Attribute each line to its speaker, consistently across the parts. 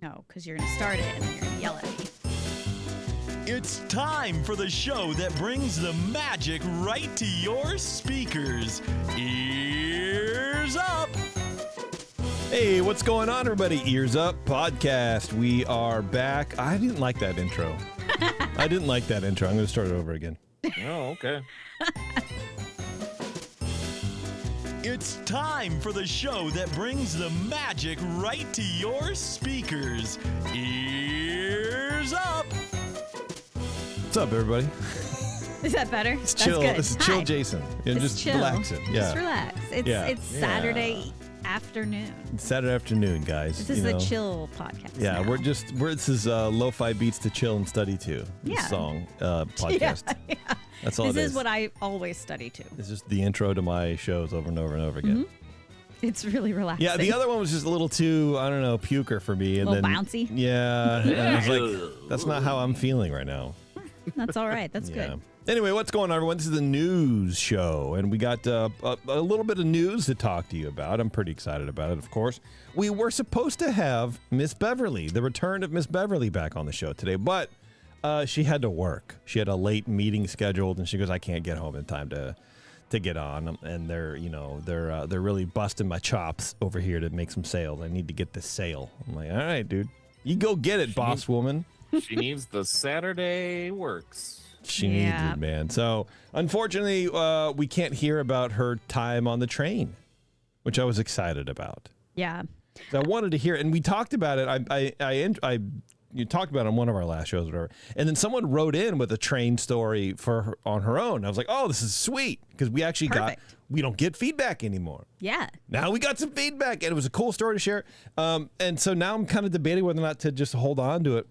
Speaker 1: No, because you're going to start it and then you're going to yell at me.
Speaker 2: It's time for the show that brings the magic right to your speakers. Ears Up!
Speaker 3: Hey, what's going on, everybody? Ears Up podcast. We are back. I didn't like that intro. I'm going to start it over again.
Speaker 4: Oh, okay.
Speaker 2: It's time for the show that brings the magic right to your speakers. Ears Up!
Speaker 3: What's up, everybody?
Speaker 1: Is that better?
Speaker 3: It's
Speaker 1: That's
Speaker 3: chill.
Speaker 1: good.
Speaker 3: This is chill,
Speaker 1: Hi.
Speaker 3: Jason. Just
Speaker 1: chill.
Speaker 3: relaxing. Yeah.
Speaker 1: Just relax. It's Saturday afternoon.
Speaker 3: It's Saturday afternoon, guys.
Speaker 1: This is a chill podcast.
Speaker 3: Yeah,
Speaker 1: now.
Speaker 3: this is lo-fi beats to chill and study to.
Speaker 1: Yeah.
Speaker 3: Song podcast.
Speaker 1: Yeah.
Speaker 3: That's all it is.
Speaker 1: This is what I always study to.
Speaker 3: It's just the intro to my shows over and over and over again.
Speaker 1: Mm-hmm. It's really relaxing.
Speaker 3: Yeah, the other one was just a little too, I don't know, puker for me. And
Speaker 1: a little
Speaker 3: then,
Speaker 1: bouncy?
Speaker 3: Yeah. And I was like, that's not how I'm feeling right now.
Speaker 1: That's all right. That's good.
Speaker 3: Anyway, what's going on, everyone? This is the news show, and we got a little bit of news to talk to you about. I'm pretty excited about it, of course. We were supposed to have Miss Beverly, the return of Miss Beverly, back on the show today, but she had to work. She had a late meeting scheduled, and she goes, I can't get home in time to get on. And they're really busting my chops over here to make some sales. I need to get this sale. I'm like, all right, dude, you go get it, boss woman.
Speaker 4: She needs the Saturday works.
Speaker 3: She needs it, man. So, unfortunately, we can't hear about her time on the train, which I was excited about.
Speaker 1: Yeah.
Speaker 3: So I wanted to hear it, and we talked about it. You talked about it on one of our last shows, or whatever. And then someone wrote in with a train story on her own. I was like, oh, this is sweet, because we actually we don't get feedback anymore.
Speaker 1: Yeah.
Speaker 3: Now we got some feedback, and it was a cool story to share. And so now I'm kind of debating whether or not to just hold on to it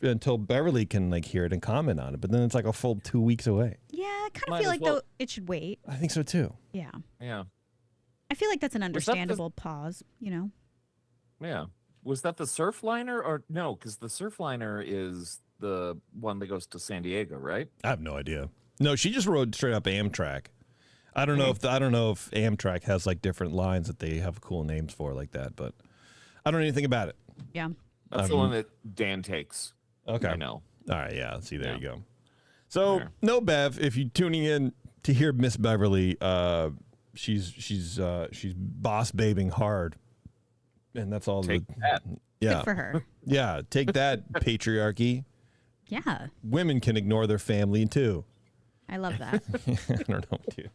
Speaker 3: until Beverly can hear it and comment on it. But then it's like a full 2 weeks away.
Speaker 1: Yeah, I kind of feel like though it should wait.
Speaker 3: I think so too.
Speaker 1: Yeah.
Speaker 4: Yeah.
Speaker 1: I feel like that's an understandable pause,
Speaker 4: Yeah. Was that the Surfliner or no? Because the Surfliner is the one that goes to San Diego, right?
Speaker 3: I have no idea. No, she just rode straight up Amtrak. I don't know if Amtrak has different lines that they have cool names for like that, but I don't know anything about it.
Speaker 1: Yeah.
Speaker 4: That's the one that Dan takes.
Speaker 3: Okay.
Speaker 4: I know.
Speaker 3: All right. Yeah. See, there you go. So no Bev, if you're tuning in to hear Miss Beverly, she's boss babing hard. And that's all.
Speaker 4: Take that.
Speaker 3: Yeah.
Speaker 1: Good for her.
Speaker 3: Yeah. Take that, patriarchy.
Speaker 1: Yeah.
Speaker 3: Women can ignore their family too.
Speaker 1: I love that.
Speaker 3: I don't know, dude.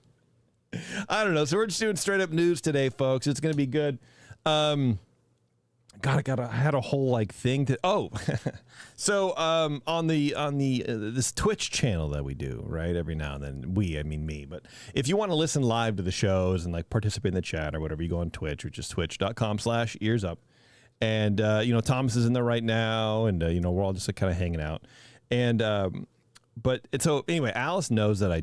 Speaker 3: I don't know. So we're just doing straight up news today, folks. It's going to be good. I had a whole thing to. Oh, so on the this Twitch channel that we do, right, every now and then. I mean me, but if you want to listen live to the shows and participate in the chat or whatever, you go on Twitch, which is twitch.com/earsup. And Thomas is in there right now, and we're all just kind of hanging out. And so anyway, Alice knows that I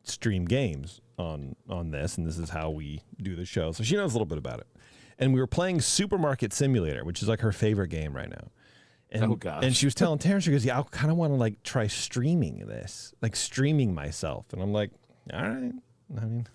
Speaker 3: stream games on this, and this is how we do the show, so she knows a little bit about it. And we were playing Supermarket Simulator, which is her favorite game right now. And,
Speaker 4: oh gosh!
Speaker 3: And she was telling Terrence, she goes, "Yeah, I kind of want to try streaming this, streaming myself." And I'm like, "All right, I mean,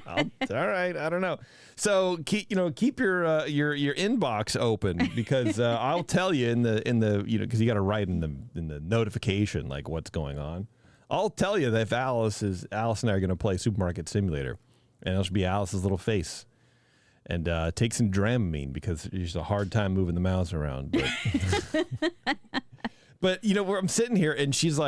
Speaker 3: all right, I don't know." So keep your inbox open, because I'll tell you in the because you got to write in the notification what's going on. I'll tell you that if Alice and I are going to play Supermarket Simulator, and it'll be Alice's little face. And take some Dramamine, because she's a hard time moving the mouse around. But where I'm sitting here, and she's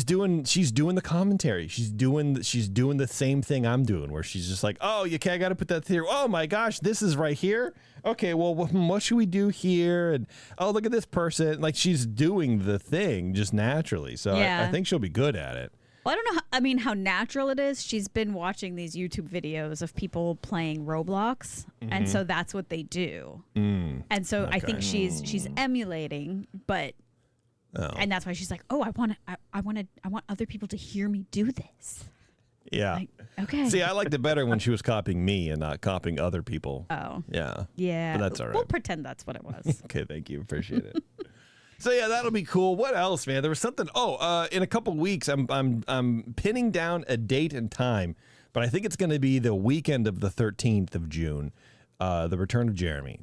Speaker 3: doing the commentary. She's doing the same thing I'm doing, where she's just oh, I got to put that here. Oh my gosh, this is right here. Okay, well, what should we do here? And oh, look at this person. She's doing the thing just naturally. So
Speaker 1: yeah.
Speaker 3: I think she'll be good at it.
Speaker 1: Well, I don't know how natural it is. She's been watching these YouTube videos of people playing Roblox, and so that's what they do. And so I think she's emulating, but and that's why she's like, "Oh, I want other people to hear me do this."
Speaker 3: Yeah.
Speaker 1: Okay.
Speaker 3: See, I liked it better when she was copying me and not copying other people.
Speaker 1: Oh.
Speaker 3: Yeah.
Speaker 1: Yeah.
Speaker 3: But that's all right.
Speaker 1: We'll pretend that's what it was.
Speaker 3: Okay, thank you. Appreciate it. So yeah, that'll be cool. What else, man? There was something. In a couple weeks, I'm pinning down a date and time, but I think it's going to be the weekend of the 13th of June, the return of Jeremy.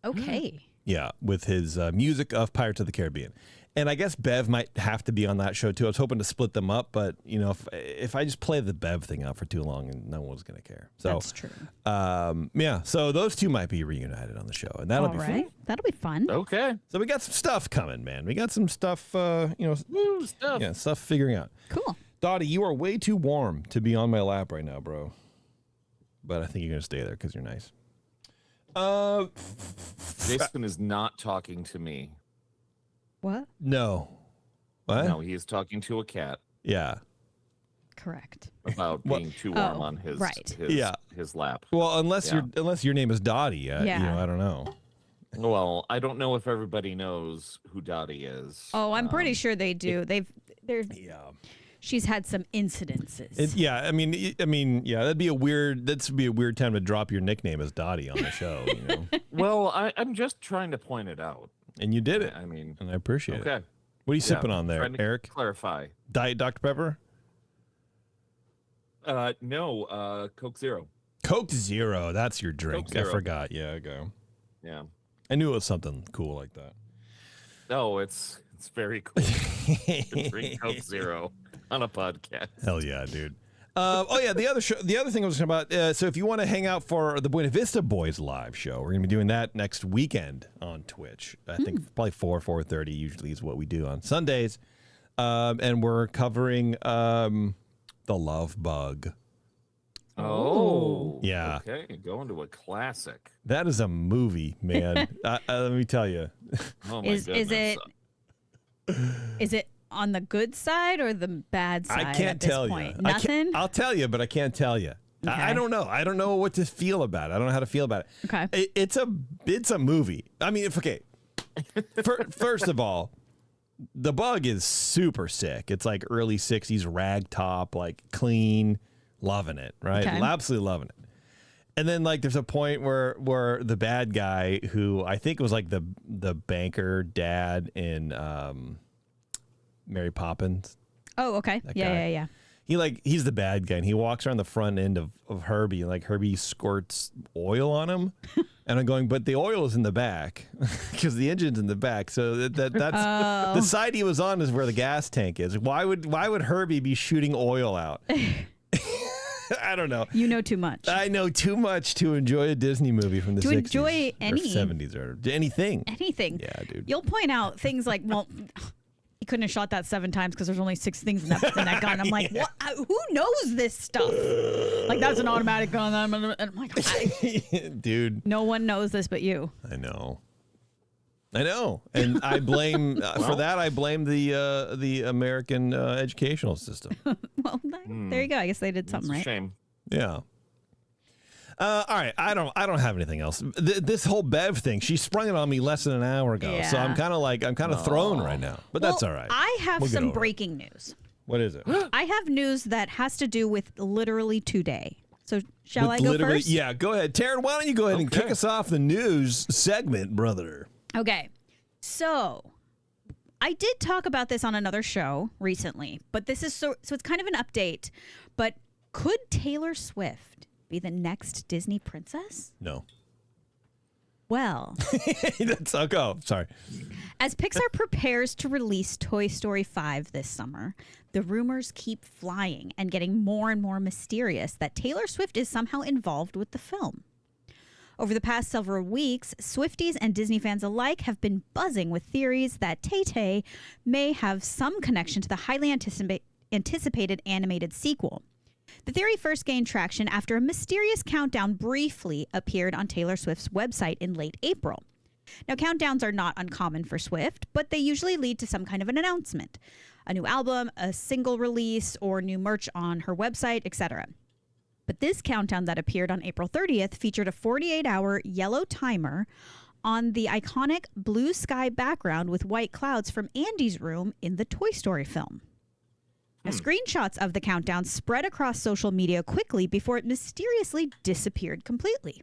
Speaker 1: Okay.
Speaker 3: Yeah, with his music of Pirates of the Caribbean. And I guess Bev might have to be on that show too. I was hoping to split them up, but if I just play the Bev thing out for too long, no one's going to care. So
Speaker 1: That's true.
Speaker 3: Yeah, so those two might be reunited on the show, and that'll be fun.
Speaker 1: That'll be fun.
Speaker 4: Okay.
Speaker 3: So we got some stuff coming, man. We got some stuff,
Speaker 4: Stuff.
Speaker 3: Yeah, stuff figuring out.
Speaker 1: Cool.
Speaker 3: Dottie, you are way too warm to be on my lap right now, bro. But I think you're going to stay there because you're nice.
Speaker 4: Jason is not talking to me.
Speaker 1: What?
Speaker 3: No. What?
Speaker 4: No, he is talking to a cat
Speaker 3: Yeah.
Speaker 1: Correct.
Speaker 4: about being too warm on his his lap.
Speaker 3: Well, unless your name is Dottie, I don't know.
Speaker 4: Well, I don't know if everybody knows who Dottie is.
Speaker 1: Oh, I'm pretty sure they do. They're she's had some incidences.
Speaker 3: That'd be a weird time to drop your nickname as Dottie on the show.
Speaker 4: Well, I'm just trying to point it out.
Speaker 3: And you did it.
Speaker 4: I mean,
Speaker 3: and I appreciate it.
Speaker 4: Okay.
Speaker 3: What are you sipping on there,
Speaker 4: trying to
Speaker 3: Eric?
Speaker 4: Clarify.
Speaker 3: Diet Dr. Pepper?
Speaker 4: No, Coke Zero.
Speaker 3: Coke Zero. That's your drink.
Speaker 4: Coke Zero.
Speaker 3: I forgot. Yeah, okay.
Speaker 4: Yeah.
Speaker 3: I knew it was something cool like that.
Speaker 4: No, it's very cool to drink Coke Zero on a podcast.
Speaker 3: Hell yeah, dude. The other thing I was talking about, so if you want to hang out for the Buena Vista Boys live show, we're going to be doing that next weekend on Twitch. I think probably 4:30 usually is what we do on Sundays. And we're covering The Love Bug.
Speaker 4: Oh.
Speaker 3: Yeah.
Speaker 4: Okay, going to a classic.
Speaker 3: That is a movie, man. Let me tell you.
Speaker 4: Oh my goodness.
Speaker 1: Is it on the good side or the bad side?
Speaker 3: I can't
Speaker 1: at this
Speaker 3: tell
Speaker 1: point?
Speaker 3: you.
Speaker 1: Nothing?
Speaker 3: I'll tell you, but I can't tell you.
Speaker 1: Okay.
Speaker 3: I don't know. I don't know what to feel about it. I don't know how to feel about it.
Speaker 1: Okay.
Speaker 3: It's a movie. I mean, first of all, the bug is super sick. It's like early 60s rag top, like clean, loving it, right?
Speaker 1: Okay.
Speaker 3: Absolutely loving it. And then like there's a point where the bad guy, who I think was like the banker dad in Mary Poppins.
Speaker 1: Oh, okay. Yeah.
Speaker 3: He's the bad guy, and he walks around the front end of Herbie, and like Herbie squirts oil on him. And I'm going, but the oil is in the back because the engine's in the back. So that's the side he was on is where the gas tank is. Why would Herbie be shooting oil out? I don't know.
Speaker 1: You know too much.
Speaker 3: I know too much to enjoy a Disney movie from the 60s.
Speaker 1: To enjoy
Speaker 3: or 70s or anything.
Speaker 1: Anything.
Speaker 3: Yeah, dude.
Speaker 1: You'll point out things like, well, he couldn't have shot that 7 times because there's only 6 things in that gun. I'm like, what? Who knows this stuff? Like, that's an automatic gun. And I'm like,
Speaker 3: dude.
Speaker 1: No one knows this but you.
Speaker 3: I know. And I blame, for that, I blame the American educational system.
Speaker 1: Well, there you go. I guess they did something
Speaker 4: It's a
Speaker 1: right.
Speaker 4: shame.
Speaker 3: Yeah. All right, I don't have anything else. This whole Bev thing, she sprung it on me less than an hour ago, so I'm kind of thrown right now. But that's all right.
Speaker 1: I have
Speaker 3: We'll get
Speaker 1: some
Speaker 3: over it.
Speaker 1: breaking news.
Speaker 3: What is it?
Speaker 1: I have news that has to do with literally today. So shall I go first?
Speaker 3: Yeah, go ahead, Taryn. Why don't you go ahead and kick us off the news segment, brother?
Speaker 1: Okay, so I did talk about this on another show recently, but this is so it's kind of an update. But could Taylor Swift be the next Disney princess?
Speaker 3: No.
Speaker 1: Well,
Speaker 3: I'll go. Sorry.
Speaker 1: As Pixar prepares to release Toy Story 5 this summer, the rumors keep flying and getting more and more mysterious that Taylor Swift is somehow involved with the film. Over the past several weeks, Swifties and Disney fans alike have been buzzing with theories that Tay-Tay may have some connection to the highly anticipated animated sequel. The theory first gained traction after a mysterious countdown briefly appeared on Taylor Swift's website in late April. Now, countdowns are not uncommon for Swift, but they usually lead to some kind of an announcement, a new album, a single release, or new merch on her website, etc. But this countdown that appeared on April 30th featured a 48-hour yellow timer on the iconic blue sky background with white clouds from Andy's room in the Toy Story film. Now, screenshots of the countdown spread across social media quickly before it mysteriously disappeared completely,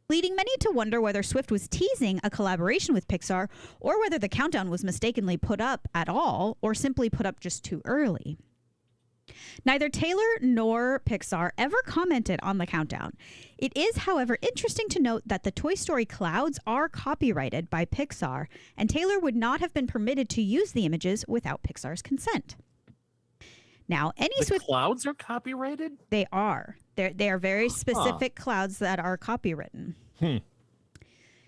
Speaker 1: leading many to wonder whether Swift was teasing a collaboration with Pixar or whether the countdown was mistakenly put up at all or simply put up just too early. Neither Taylor nor Pixar ever commented on the countdown. It is, however, interesting to note that the Toy Story clouds are copyrighted by Pixar, and Taylor would not have been permitted to use the images without Pixar's consent. Now,
Speaker 4: the clouds are copyrighted?
Speaker 1: They are. They are very specific clouds that are copywritten.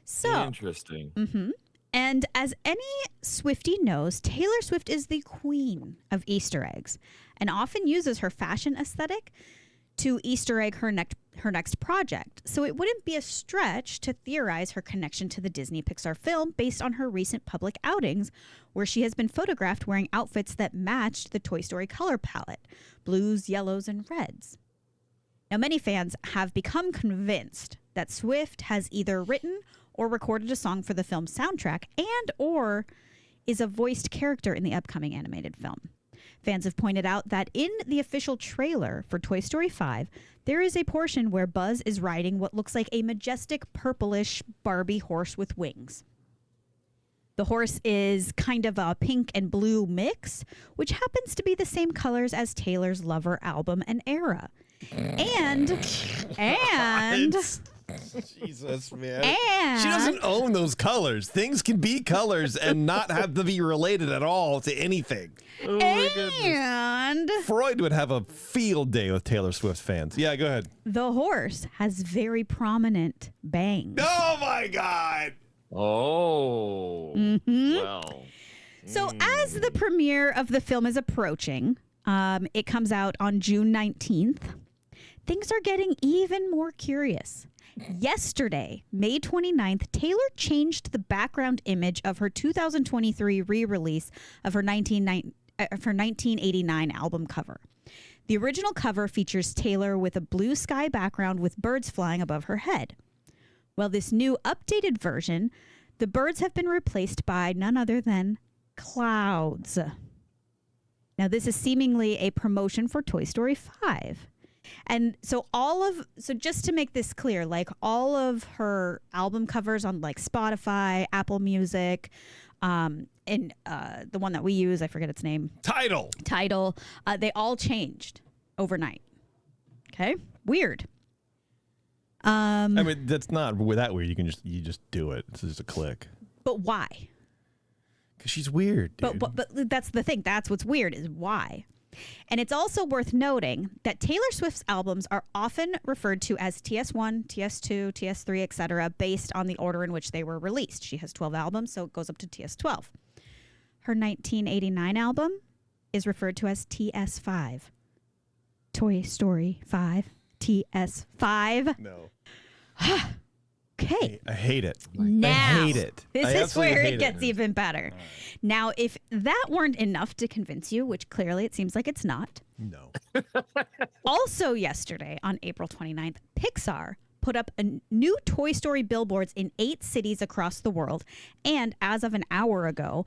Speaker 1: So
Speaker 4: interesting.
Speaker 1: Mm-hmm. And as any Swiftie knows, Taylor Swift is the queen of Easter eggs and often uses her fashion aesthetic to Easter egg her next project. So it wouldn't be a stretch to theorize her connection to the Disney Pixar film based on her recent public outings, where she has been photographed wearing outfits that matched the Toy Story color palette, blues, yellows, and reds. Now, many fans have become convinced that Swift has either written or recorded a song for the film's soundtrack and or is a voiced character in the upcoming animated film. Fans have pointed out that in the official trailer for Toy Story 5, there is a portion where Buzz is riding what looks like a majestic purplish Barbie horse with wings. The horse is kind of a pink and blue mix, which happens to be the same colors as Taylor's Lover album and era. And
Speaker 3: Jesus, man. She doesn't own those colors. Things can be colors and not have to be related at all to anything.
Speaker 4: Oh my goodness.
Speaker 1: And
Speaker 3: Freud would have a field day with Taylor Swift fans. Yeah, go ahead.
Speaker 1: the horse has very prominent bangs.
Speaker 3: Oh, my God.
Speaker 4: Oh. Well.
Speaker 1: So as the premiere of the film is approaching, it comes out on June 19th, things are getting even more curious. Yesterday, May 29th, Taylor changed the background image of her 2023 re-release of her 1989 album cover. The original cover features Taylor with a blue sky background with birds flying above her head. Well, this new updated version, the birds have been replaced by none other than clouds. Now, this is seemingly a promotion for Toy Story 5. And so just to make this clear, like all of her album covers on like Spotify, Apple Music, and the one that we use, I forget its name.
Speaker 3: Tidal,
Speaker 1: they all changed overnight. Okay. Weird.
Speaker 3: I mean, that's not that weird. You just do it. It's just a click.
Speaker 1: But why?
Speaker 3: Because she's weird, dude.
Speaker 1: But that's the thing. That's what's weird is why. And it's also worth noting that Taylor Swift's albums are often referred to as TS1, TS2, TS3, etc., based on the order in which they were released. She has 12 albums, so it goes up to TS12. Her 1989 album is referred to as TS5. Toy Story 5, TS5.
Speaker 3: No.
Speaker 1: Okay.
Speaker 3: I hate it.
Speaker 1: Now,
Speaker 3: I hate it.
Speaker 1: This is where it gets even better. Right. Now, if that weren't enough to convince you, which clearly it seems like it's not.
Speaker 3: No.
Speaker 1: Also yesterday, on April 29th, Pixar put up a new Toy Story billboards in 8 cities across the world. And as of an hour ago,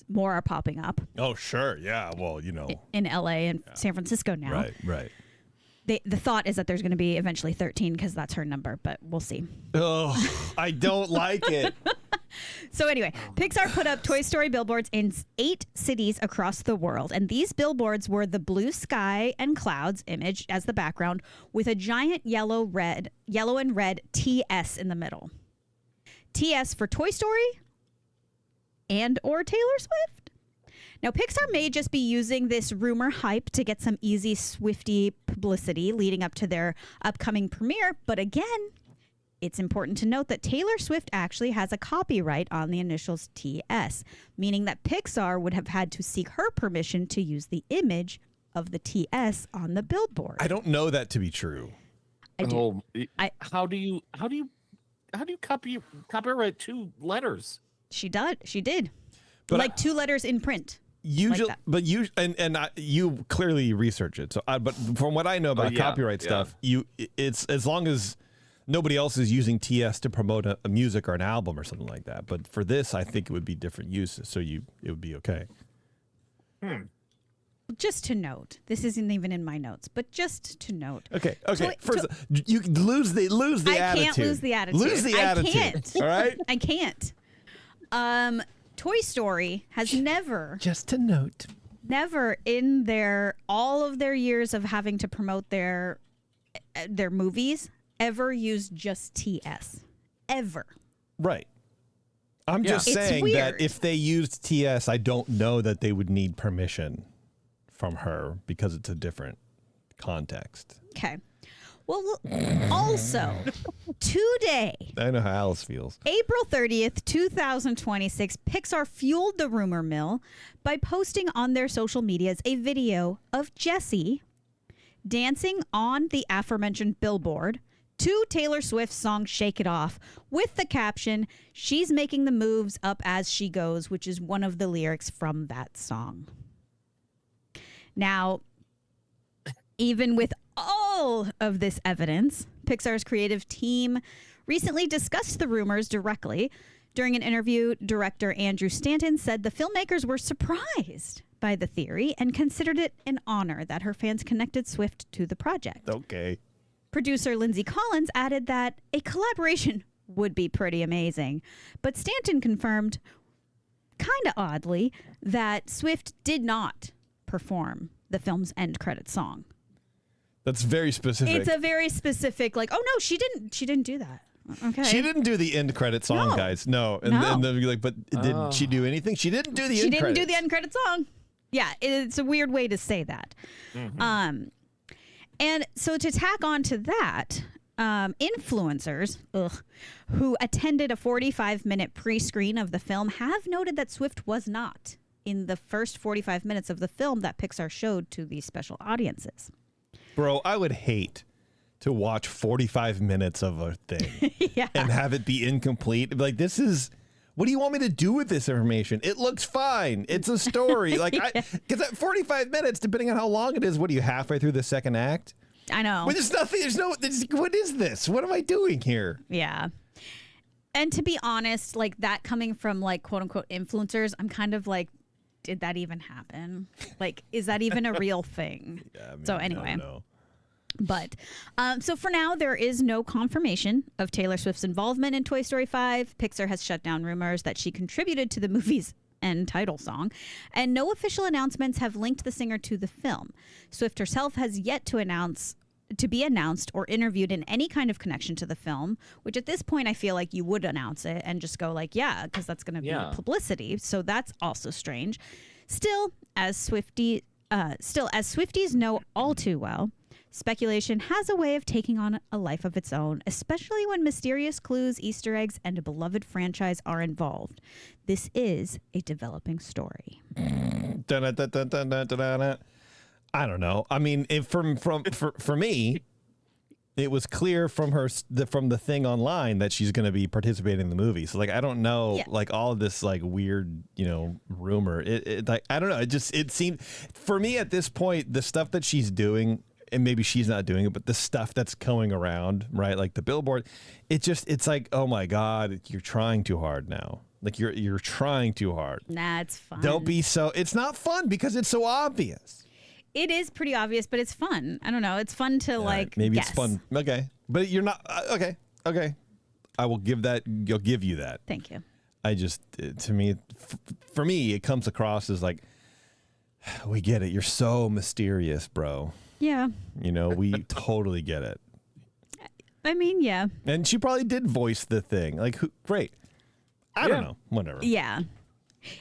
Speaker 1: more are popping up.
Speaker 3: Oh, sure. Yeah. Well, you know.
Speaker 1: In LA and San Francisco now.
Speaker 3: Right.
Speaker 1: The thought is that there's going to be eventually 13 because that's her number, but we'll see.
Speaker 3: Oh, I don't like it.
Speaker 1: So anyway, Pixar put up Toy Story billboards in 8 cities across the world. And these billboards were the blue sky and clouds image as the background with a giant yellow and red TS in the middle. TS for Toy Story and or Taylor Swift. Now, Pixar may just be using this rumor hype to get some easy Swiftie publicity leading up to their upcoming premiere. But again, it's important to note that Taylor Swift actually has a copyright on the initials TS, meaning that Pixar would have had to seek her permission to use the image of the TS on the billboard.
Speaker 3: I don't know that to be true.
Speaker 1: I do.
Speaker 4: How do you copyright 2 letters?
Speaker 1: She did.
Speaker 3: But
Speaker 1: like 2 letters in print.
Speaker 3: Usually,
Speaker 1: like
Speaker 3: but you clearly research it. So, but from what I know about copyright stuff, it's as long as nobody else is using TS to promote a music or an album or something like that. But for this, I think it would be different uses, so it would be okay.
Speaker 1: Just to note, this isn't even in my notes, but just to note.
Speaker 3: Okay. First, you lose the attitude.
Speaker 1: I can't lose the attitude.
Speaker 3: Lose the attitude.
Speaker 1: I can't.
Speaker 3: All right.
Speaker 1: I can't. Toy Story has never.
Speaker 3: Just to note.
Speaker 1: never in all of their years of having to promote their movies ever used just TS. Ever.
Speaker 3: Right. I'm just saying that if they used TS, I don't know that they would need permission from her because it's a different context.
Speaker 1: Okay. Well, also, today,
Speaker 3: I know how Alice feels.
Speaker 1: April 30th, 2026, Pixar fueled the rumor mill by posting on their social medias a video of Jessie dancing on the aforementioned billboard to Taylor Swift's song Shake It Off with the caption, "She's making the moves up as she goes," which is one of the lyrics from that song. Now, even with all of this evidence, Pixar's creative team recently discussed the rumors directly. During an interview, director Andrew Stanton said the filmmakers were surprised by the theory and considered it an honor that her fans connected Swift to the project.
Speaker 3: Okay.
Speaker 1: Producer Lindsay Collins added that a collaboration would be pretty amazing, but Stanton confirmed, kind of oddly, that Swift did not perform the film's end credit song.
Speaker 3: That's very specific.
Speaker 1: It's a very specific, like, oh no, she didn't do that. Okay.
Speaker 3: She didn't do the end credit song, guys. No. And then they'll be like, but did she do anything? She didn't do the end credit.
Speaker 1: She didn't do the end credit song. Yeah, it's a weird way to say that. Mm-hmm. And so to tack on to that, influencers who attended a 45-minute pre-screen of the film have noted that Swift was not in the first 45 minutes of the film that Pixar showed to these special audiences.
Speaker 3: Bro, I would hate to watch 45 minutes of a thing and have it be incomplete. Like, this is, what do you want me to do with this information? It looks fine. It's a story. Like, because at 45 minutes, depending on how long it is, what are you, halfway through the second act?
Speaker 1: I know.
Speaker 3: Well, there's nothing, what is this? What am I doing here?
Speaker 1: Yeah. And to be honest, like, that coming from, like, quote unquote influencers, I'm kind of like, did that even happen? Like, is that even a real thing?
Speaker 3: Yeah, I mean,
Speaker 1: so anyway.
Speaker 3: I don't know.
Speaker 1: But so for now, there is no confirmation of Taylor Swift's involvement in Toy Story 5. Pixar has shut down rumors that she contributed to the movie's end title song, and no official announcements have linked the singer to the film. Swift herself has yet to be announced or interviewed in any kind of connection to the film, which at this point I feel like you would announce it and just go like, yeah, because that's going to be publicity. So that's also strange. Still, as Swifties know all too well, speculation has a way of taking on a life of its own, especially when mysterious clues, Easter eggs, and a beloved franchise are involved. This is a developing story.
Speaker 3: I don't know. I mean, for me, it was clear from the thing online that she's going to be participating in the movie. So, like, I don't know, like, all of this, like, weird, rumor. Like, I don't know. It seemed, for me at this point, the stuff that she's doing, and maybe she's not doing it, but the stuff that's going around, right? Like the billboard, it's like, oh my God, you're trying too hard now. Like, you're trying too hard.
Speaker 1: Nah, it's fun.
Speaker 3: Don't be so, it's not fun because it's so obvious.
Speaker 1: It is pretty obvious, but it's fun. I don't know. It's fun to
Speaker 3: maybe
Speaker 1: guess.
Speaker 3: It's fun. Okay. But you're not, okay. I will give you that.
Speaker 1: Thank you.
Speaker 3: I just, to me, for me, it comes across as like, we get it. You're so mysterious, bro.
Speaker 1: Yeah.
Speaker 3: We totally get it.
Speaker 1: I mean, yeah.
Speaker 3: And she probably did voice the thing. Like, great. I don't know. Whatever.
Speaker 1: Yeah.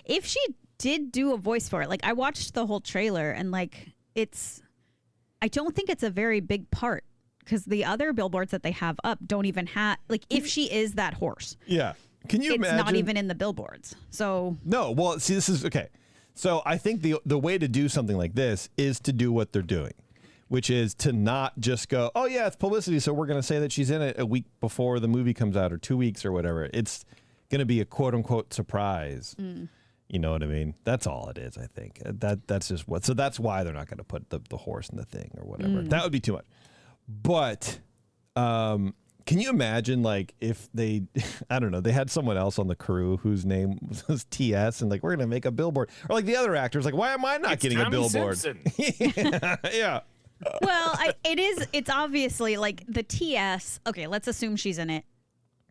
Speaker 1: If she did do a voice for it, like, I watched the whole trailer and, like, I don't think it's a very big part because the other billboards that they have up don't even have, like, if she is that horse.
Speaker 3: Yeah. Can you imagine?
Speaker 1: It's not even in the billboards. So.
Speaker 3: No. Well, see, this is, okay. So I think the way to do something like this is to do what they're doing, which is to not just go, oh, yeah, it's publicity, so we're going to say that she's in it a week before the movie comes out or 2 weeks or whatever. It's going to be a quote-unquote surprise. You know what I mean? That's all it is, I think. That's just what. So that's why they're not going to put the horse in the thing or whatever. That would be too much. But can you imagine, like, if they, I don't know, they had someone else on the crew whose name was TS and, like, we're going to make a billboard. Or, like, the other actors, like, why am I not getting
Speaker 4: Tommy
Speaker 3: a billboard? Yeah.
Speaker 1: Well, it's obviously, like, the TS, okay, let's assume she's in it.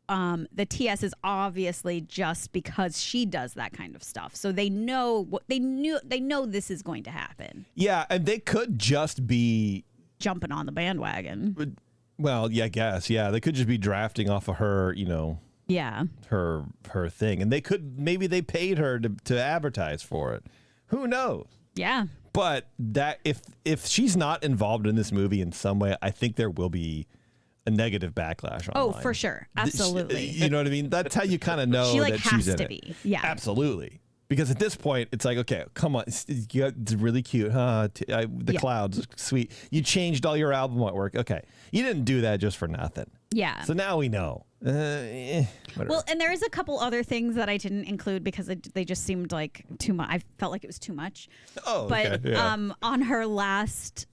Speaker 1: the TS is obviously just because she does that kind of stuff. So they know they know this is going to happen.
Speaker 3: Yeah, and they could just be
Speaker 1: jumping on the bandwagon.
Speaker 3: Well, yeah, I guess. Yeah, they could just be drafting off of her,
Speaker 1: Yeah.
Speaker 3: her thing. And maybe they paid her to advertise for it. Who knows?
Speaker 1: Yeah.
Speaker 3: But that if she's not involved in this movie in some way, I think there will be a negative backlash online.
Speaker 1: Oh, for sure. Absolutely.
Speaker 3: You know what I mean? That's how you kind of know
Speaker 1: she
Speaker 3: that
Speaker 1: has
Speaker 3: she's in
Speaker 1: to
Speaker 3: it.
Speaker 1: be. Yeah.
Speaker 3: Absolutely. Because at this point, it's like, okay, come on. It's really cute. Huh? The clouds, sweet. You changed all your album artwork. Okay. You didn't do that just for nothing.
Speaker 1: Yeah.
Speaker 3: So now we know.
Speaker 1: Well, and there is a couple other things that I didn't include because they just seemed like too much. I felt like it was too much.
Speaker 3: Oh,
Speaker 1: but
Speaker 3: okay. Yeah.
Speaker 1: On her last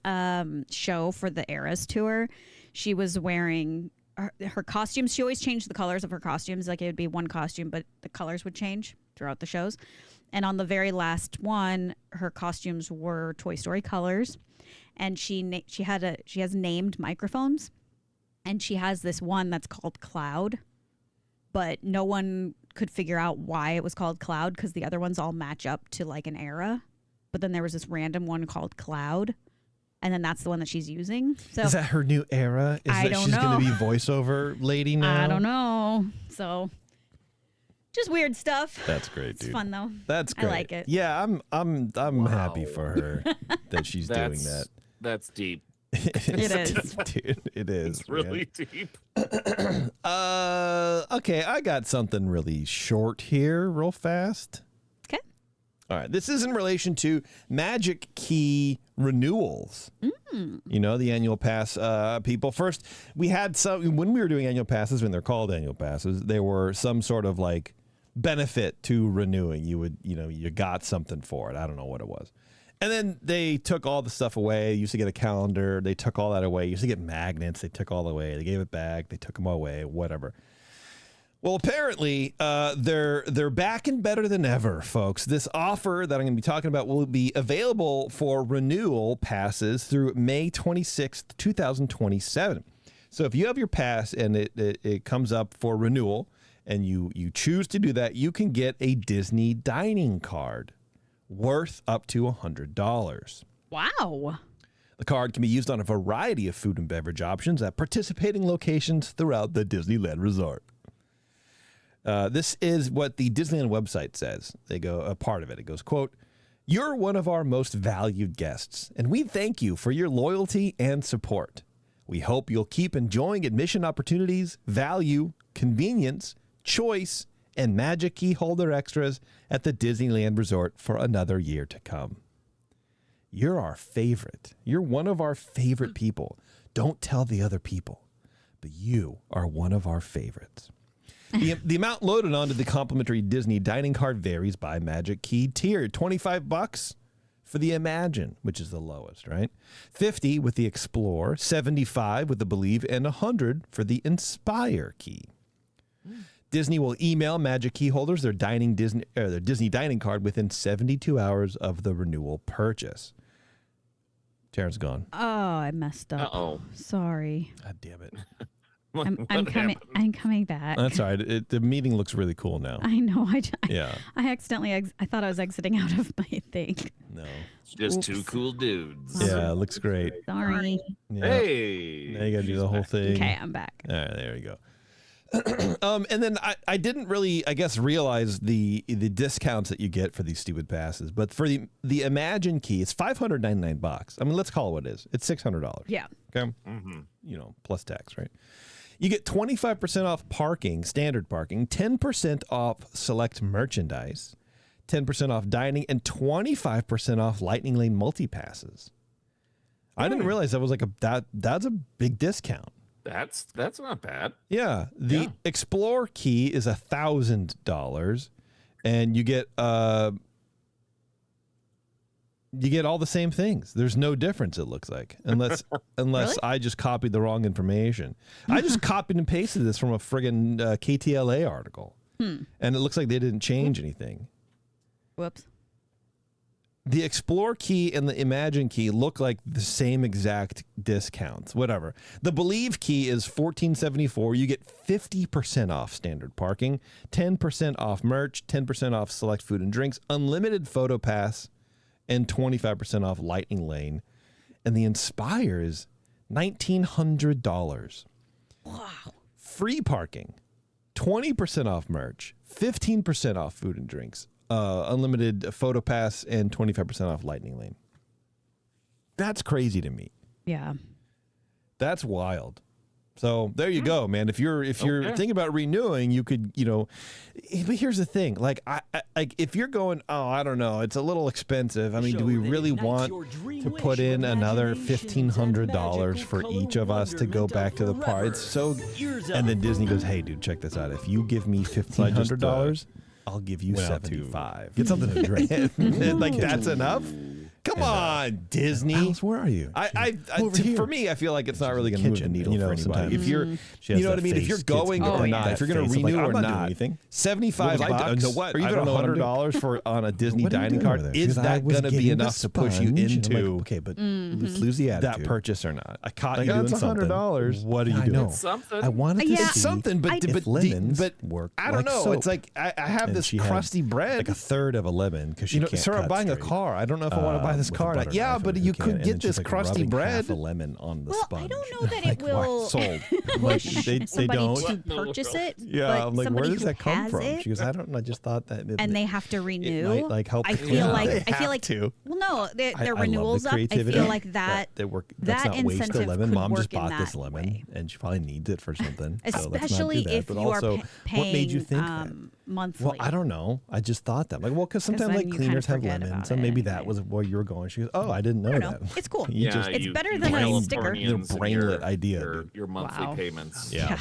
Speaker 1: show for the Eras tour, she was wearing her costumes. She always changed the colors of her costumes. Like it would be one costume, but the colors would change throughout the shows. And on the very last one, her costumes were Toy Story colors, and she has named microphones, and she has this one that's called Cloud, but no one could figure out why it was called Cloud because the other ones all match up to like an era, but then there was this random one called Cloud, and then that's the one that she's using. So
Speaker 3: is that her new era?
Speaker 1: I don't
Speaker 3: she's
Speaker 1: know.
Speaker 3: going to be voiceover lady now?
Speaker 1: I don't know. So just weird stuff.
Speaker 3: That's great, dude.
Speaker 1: It's fun though.
Speaker 3: That's great.
Speaker 1: I like it.
Speaker 3: Yeah, I'm happy for her that she's doing that.
Speaker 4: That's deep.
Speaker 1: It is.
Speaker 3: Dude, it is.
Speaker 4: It's really deep.
Speaker 3: Okay, I got something really short here, real fast.
Speaker 1: Okay.
Speaker 3: All right, this is in relation to Magic Key renewals. The annual pass people. First, we had some, when we were doing annual passes, when they're called annual passes, there were some sort of like benefit to renewing. You got something for it. I don't know what it was. And then they took all the stuff away. You used to get a calendar. They took all that away. You used to get magnets. They took all away. They gave it back. They took them away, whatever. Well, apparently, they're back and better than ever, folks. This offer that I'm going to be talking about will be available for renewal passes through May 26th, 2027. So if you have your pass and it comes up for renewal and you choose to do that, you can get a Disney dining card worth up to $100.
Speaker 1: Wow.
Speaker 3: The card can be used on a variety of food and beverage options at participating locations throughout the Disneyland Resort. This is what the Disneyland website says. They go, a part of it. It goes, quote, "You're one of our most valued guests, and we thank you for your loyalty and support. We hope you'll keep enjoying admission opportunities, value, convenience, choice, and Magic Key holder extras at the Disneyland Resort for another year to come. You're our favorite. You're one of our favorite people. Don't tell the other people, but you are one of our favorites." The amount loaded onto the complimentary Disney dining card varies by Magic Key tier. $25 for the Imagine, which is the lowest, right? $50 with the Explore, $75 with the Believe, and $100 for the Inspire key. Disney will email Magic Key holders their Disney dining card within 72 hours of the renewal purchase. Taryn's gone.
Speaker 1: Oh, I messed up.
Speaker 4: Uh-oh.
Speaker 1: Sorry.
Speaker 3: God damn it.
Speaker 1: I'm coming back.
Speaker 3: That's all right. The meeting looks really cool now.
Speaker 1: I know.
Speaker 3: Yeah.
Speaker 1: I accidentally. I thought I was exiting out of my thing.
Speaker 3: No.
Speaker 4: Just two cool dudes.
Speaker 3: Yeah, it looks great.
Speaker 1: Sorry.
Speaker 3: Yeah.
Speaker 4: Hey.
Speaker 3: Now you got to do the whole thing.
Speaker 1: Okay, I'm back.
Speaker 3: All right, there we go. And then I didn't really, I guess, realize the discounts that you get for these stupid passes. But for the Imagine key, it's $599. I mean, let's call it what it is. It's $600.
Speaker 1: Yeah.
Speaker 3: Okay. Mm-hmm. Plus tax, right? You get 25% off parking, standard parking, 10% off select merchandise, 10% off dining, and 25% off Lightning Lane multi-passes. I didn't realize that was like that's a big discount.
Speaker 4: That's not bad.
Speaker 3: Yeah. The Explore key is $1,000, and you get all the same things. There's no difference, it looks like, unless
Speaker 1: Really?
Speaker 3: I just copied the wrong information. I just copied and pasted this from a friggin' KTLA article, and it looks like they didn't change anything.
Speaker 1: Whoops.
Speaker 3: The Explore key and the Imagine key look like the same exact discounts, whatever. The Believe key is $14.74. You get 50% off standard parking, 10% off merch, 10% off select food and drinks, unlimited photo pass, and 25% off Lightning Lane. And the Inspire is $1,900.
Speaker 1: Wow.
Speaker 3: Free parking, 20% off merch, 15% off food and drinks, unlimited photo pass, and 25% off Lightning Lane. That's crazy to me.
Speaker 1: Yeah.
Speaker 3: That's wild. So there you go, man. If you're thinking about renewing, you could, but here's the thing. Like if you're going, oh, I don't know, it's a little expensive. I mean, do we really want to put in another $1,500 for each of us to go back to the park? It's so, and then Disney goes, hey, dude, check this out. If you give me $1,500, I'll give you $75.
Speaker 5: Get something to drink.
Speaker 3: Like that's enough? Come on, Disney.
Speaker 5: Alice, where are you?
Speaker 3: For me, I feel like it's not really going to move the needle for anybody.
Speaker 5: sometimes.
Speaker 3: If you're, you know what I mean? If you're going or not, if you're going to renew or not, $75
Speaker 5: what?
Speaker 3: or even $100 for on a Disney
Speaker 5: What are you
Speaker 3: dining
Speaker 5: doing over
Speaker 3: card,
Speaker 5: there?
Speaker 3: is
Speaker 5: Because I
Speaker 3: that
Speaker 5: was
Speaker 3: going to be
Speaker 5: getting the
Speaker 3: enough to push you
Speaker 5: sponge. I'm
Speaker 3: into
Speaker 5: like, okay, but let's lose the attitude.
Speaker 3: that purchase or not? I caught
Speaker 5: Like,
Speaker 3: you doing
Speaker 5: it's
Speaker 3: something.
Speaker 5: $100.
Speaker 3: What are you
Speaker 5: I
Speaker 3: doing?
Speaker 5: know.
Speaker 4: It's something.
Speaker 5: I wanted to
Speaker 1: Yeah.
Speaker 5: see
Speaker 3: It's something, but
Speaker 5: if lemons
Speaker 3: but
Speaker 5: work
Speaker 3: I don't
Speaker 5: like
Speaker 3: know.
Speaker 5: soap.
Speaker 3: It's like I have
Speaker 5: And
Speaker 3: this
Speaker 5: she had
Speaker 3: crusty bread.
Speaker 5: like a third of a lemon because she can't
Speaker 3: sir, I'm
Speaker 5: cut
Speaker 3: buying a
Speaker 5: straight.
Speaker 3: car. I don't know if I want to buy this
Speaker 5: with a
Speaker 3: car.
Speaker 5: butter
Speaker 3: Yeah,
Speaker 5: knife,
Speaker 3: but
Speaker 5: and
Speaker 3: you
Speaker 5: who
Speaker 3: could
Speaker 5: can't?
Speaker 3: get
Speaker 5: And then
Speaker 3: this
Speaker 5: she's, like,
Speaker 3: crusty
Speaker 5: rubbing
Speaker 3: bread.
Speaker 5: half a lemon on the
Speaker 1: Well,
Speaker 5: sponge.
Speaker 1: I don't know that
Speaker 5: Like,
Speaker 1: it
Speaker 5: why?
Speaker 1: will
Speaker 3: Sold.
Speaker 1: push
Speaker 5: they
Speaker 1: somebody
Speaker 5: don't.
Speaker 1: to purchase it.
Speaker 3: Yeah,
Speaker 1: but
Speaker 3: I'm like,
Speaker 1: somebody
Speaker 3: where does
Speaker 1: who
Speaker 3: that come
Speaker 1: has
Speaker 3: from?
Speaker 1: it
Speaker 5: She goes, I don't know. I just thought that.
Speaker 1: and they have to
Speaker 5: it
Speaker 1: renew.
Speaker 5: might like help.
Speaker 1: I feel like
Speaker 3: They
Speaker 1: I feel
Speaker 3: have
Speaker 1: like
Speaker 3: to.
Speaker 1: well, no, their
Speaker 5: I love the
Speaker 1: renewals up. I
Speaker 5: creativity.
Speaker 1: feel like that
Speaker 5: That's
Speaker 1: that
Speaker 5: not waste a
Speaker 1: incentive
Speaker 5: lemon.
Speaker 1: could
Speaker 5: Mom
Speaker 1: work
Speaker 5: just
Speaker 1: in
Speaker 5: bought this
Speaker 1: that
Speaker 5: lemon,
Speaker 1: way.
Speaker 5: and she probably needs it for something. So let's not do
Speaker 1: Especially
Speaker 5: that.
Speaker 1: if
Speaker 5: But
Speaker 1: you are
Speaker 5: also,
Speaker 1: paying
Speaker 5: what made you think that?
Speaker 1: monthly.
Speaker 5: Well, I don't know. I just thought that. Like, well, because sometimes
Speaker 1: then
Speaker 5: like
Speaker 1: you
Speaker 5: cleaners
Speaker 1: kind of
Speaker 5: have
Speaker 1: forget
Speaker 5: lemons,
Speaker 1: about
Speaker 5: so maybe
Speaker 1: it
Speaker 5: that
Speaker 1: anyway.
Speaker 5: was where you were going. She goes, oh, I didn't know
Speaker 1: I don't know.
Speaker 5: that.
Speaker 1: It's cool.
Speaker 5: You
Speaker 4: Yeah,
Speaker 5: just,
Speaker 1: It's
Speaker 4: you-
Speaker 1: better
Speaker 4: you
Speaker 1: than a
Speaker 4: Californians
Speaker 1: sticker.
Speaker 5: Your
Speaker 4: and
Speaker 5: brainlet idea,
Speaker 4: Your,
Speaker 5: dude.
Speaker 4: your monthly
Speaker 1: Wow.
Speaker 4: payments.
Speaker 5: Yeah.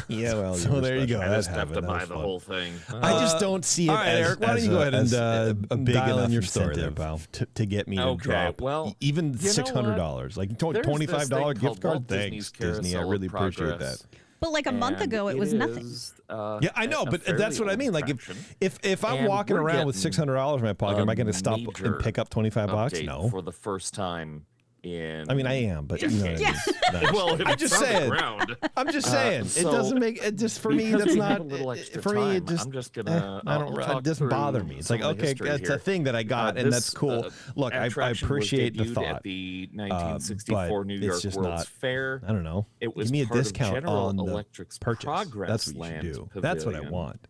Speaker 3: Yeah, well,
Speaker 5: So there you go.
Speaker 4: I just
Speaker 5: That
Speaker 4: have to
Speaker 5: happened. That
Speaker 4: buy
Speaker 5: was
Speaker 4: the
Speaker 5: fun.
Speaker 4: whole thing.
Speaker 3: I just don't see it
Speaker 5: All right,
Speaker 3: as,
Speaker 5: Eric, why don't
Speaker 3: as
Speaker 5: you go
Speaker 3: a-
Speaker 5: ahead and
Speaker 3: as a big
Speaker 5: dial in
Speaker 3: enough
Speaker 5: your story there,
Speaker 3: incentive
Speaker 5: pal.
Speaker 3: to get me to
Speaker 4: Okay,
Speaker 3: drop
Speaker 4: well,
Speaker 3: even
Speaker 4: you know
Speaker 3: $600, like
Speaker 4: There's this
Speaker 3: $25
Speaker 4: thing
Speaker 3: gift
Speaker 4: called
Speaker 3: card.
Speaker 4: Walt Disney's
Speaker 3: Thanks, Disney. I
Speaker 4: Carousel
Speaker 3: really
Speaker 4: of
Speaker 3: appreciate
Speaker 4: Progress.
Speaker 3: that.
Speaker 1: But like a month
Speaker 4: And
Speaker 1: ago, it was nothing.
Speaker 4: is,
Speaker 3: Yeah, I know,
Speaker 4: a
Speaker 3: but that's what I
Speaker 4: fairly
Speaker 3: mean.
Speaker 4: old
Speaker 3: Like
Speaker 4: attraction.
Speaker 3: if I'm
Speaker 4: And
Speaker 3: walking
Speaker 4: we're
Speaker 3: around with
Speaker 4: getting
Speaker 3: $600 in my pocket, am I going to stop and
Speaker 4: major
Speaker 3: pick up $25?
Speaker 4: update
Speaker 3: No.
Speaker 4: for the first time in.
Speaker 3: I mean, I am, but you know what I mean. No.
Speaker 4: well, if
Speaker 3: I'm
Speaker 4: it's
Speaker 3: just
Speaker 4: on the
Speaker 3: saying.
Speaker 4: ground,
Speaker 3: I'm just saying. It
Speaker 4: so
Speaker 3: doesn't make it just for me.
Speaker 4: because
Speaker 3: That's
Speaker 4: we have
Speaker 3: not
Speaker 4: a little extra
Speaker 3: for me. It
Speaker 4: time,
Speaker 3: just
Speaker 4: I'm just gonna.
Speaker 3: I don't.
Speaker 4: I'll
Speaker 3: It
Speaker 4: talk
Speaker 3: doesn't bother
Speaker 4: through
Speaker 3: me. It's
Speaker 4: some
Speaker 3: like
Speaker 4: of the
Speaker 3: okay,
Speaker 4: history
Speaker 3: that's a
Speaker 4: here.
Speaker 3: thing that I got, and that's
Speaker 4: This,
Speaker 3: cool. Look, I
Speaker 4: attraction was
Speaker 3: appreciate the
Speaker 4: debuted
Speaker 3: thought.
Speaker 4: At the 1964 New
Speaker 3: it's
Speaker 4: York
Speaker 3: just
Speaker 4: World's
Speaker 3: not-
Speaker 4: Fair.
Speaker 3: I don't know.
Speaker 4: It was
Speaker 3: Give me a
Speaker 4: part of
Speaker 3: discount
Speaker 4: General
Speaker 3: on the
Speaker 4: Electric's
Speaker 3: purchase.
Speaker 4: Progress
Speaker 3: That's what you
Speaker 4: Land
Speaker 3: should do.
Speaker 4: Pavilion.
Speaker 3: That's what I want.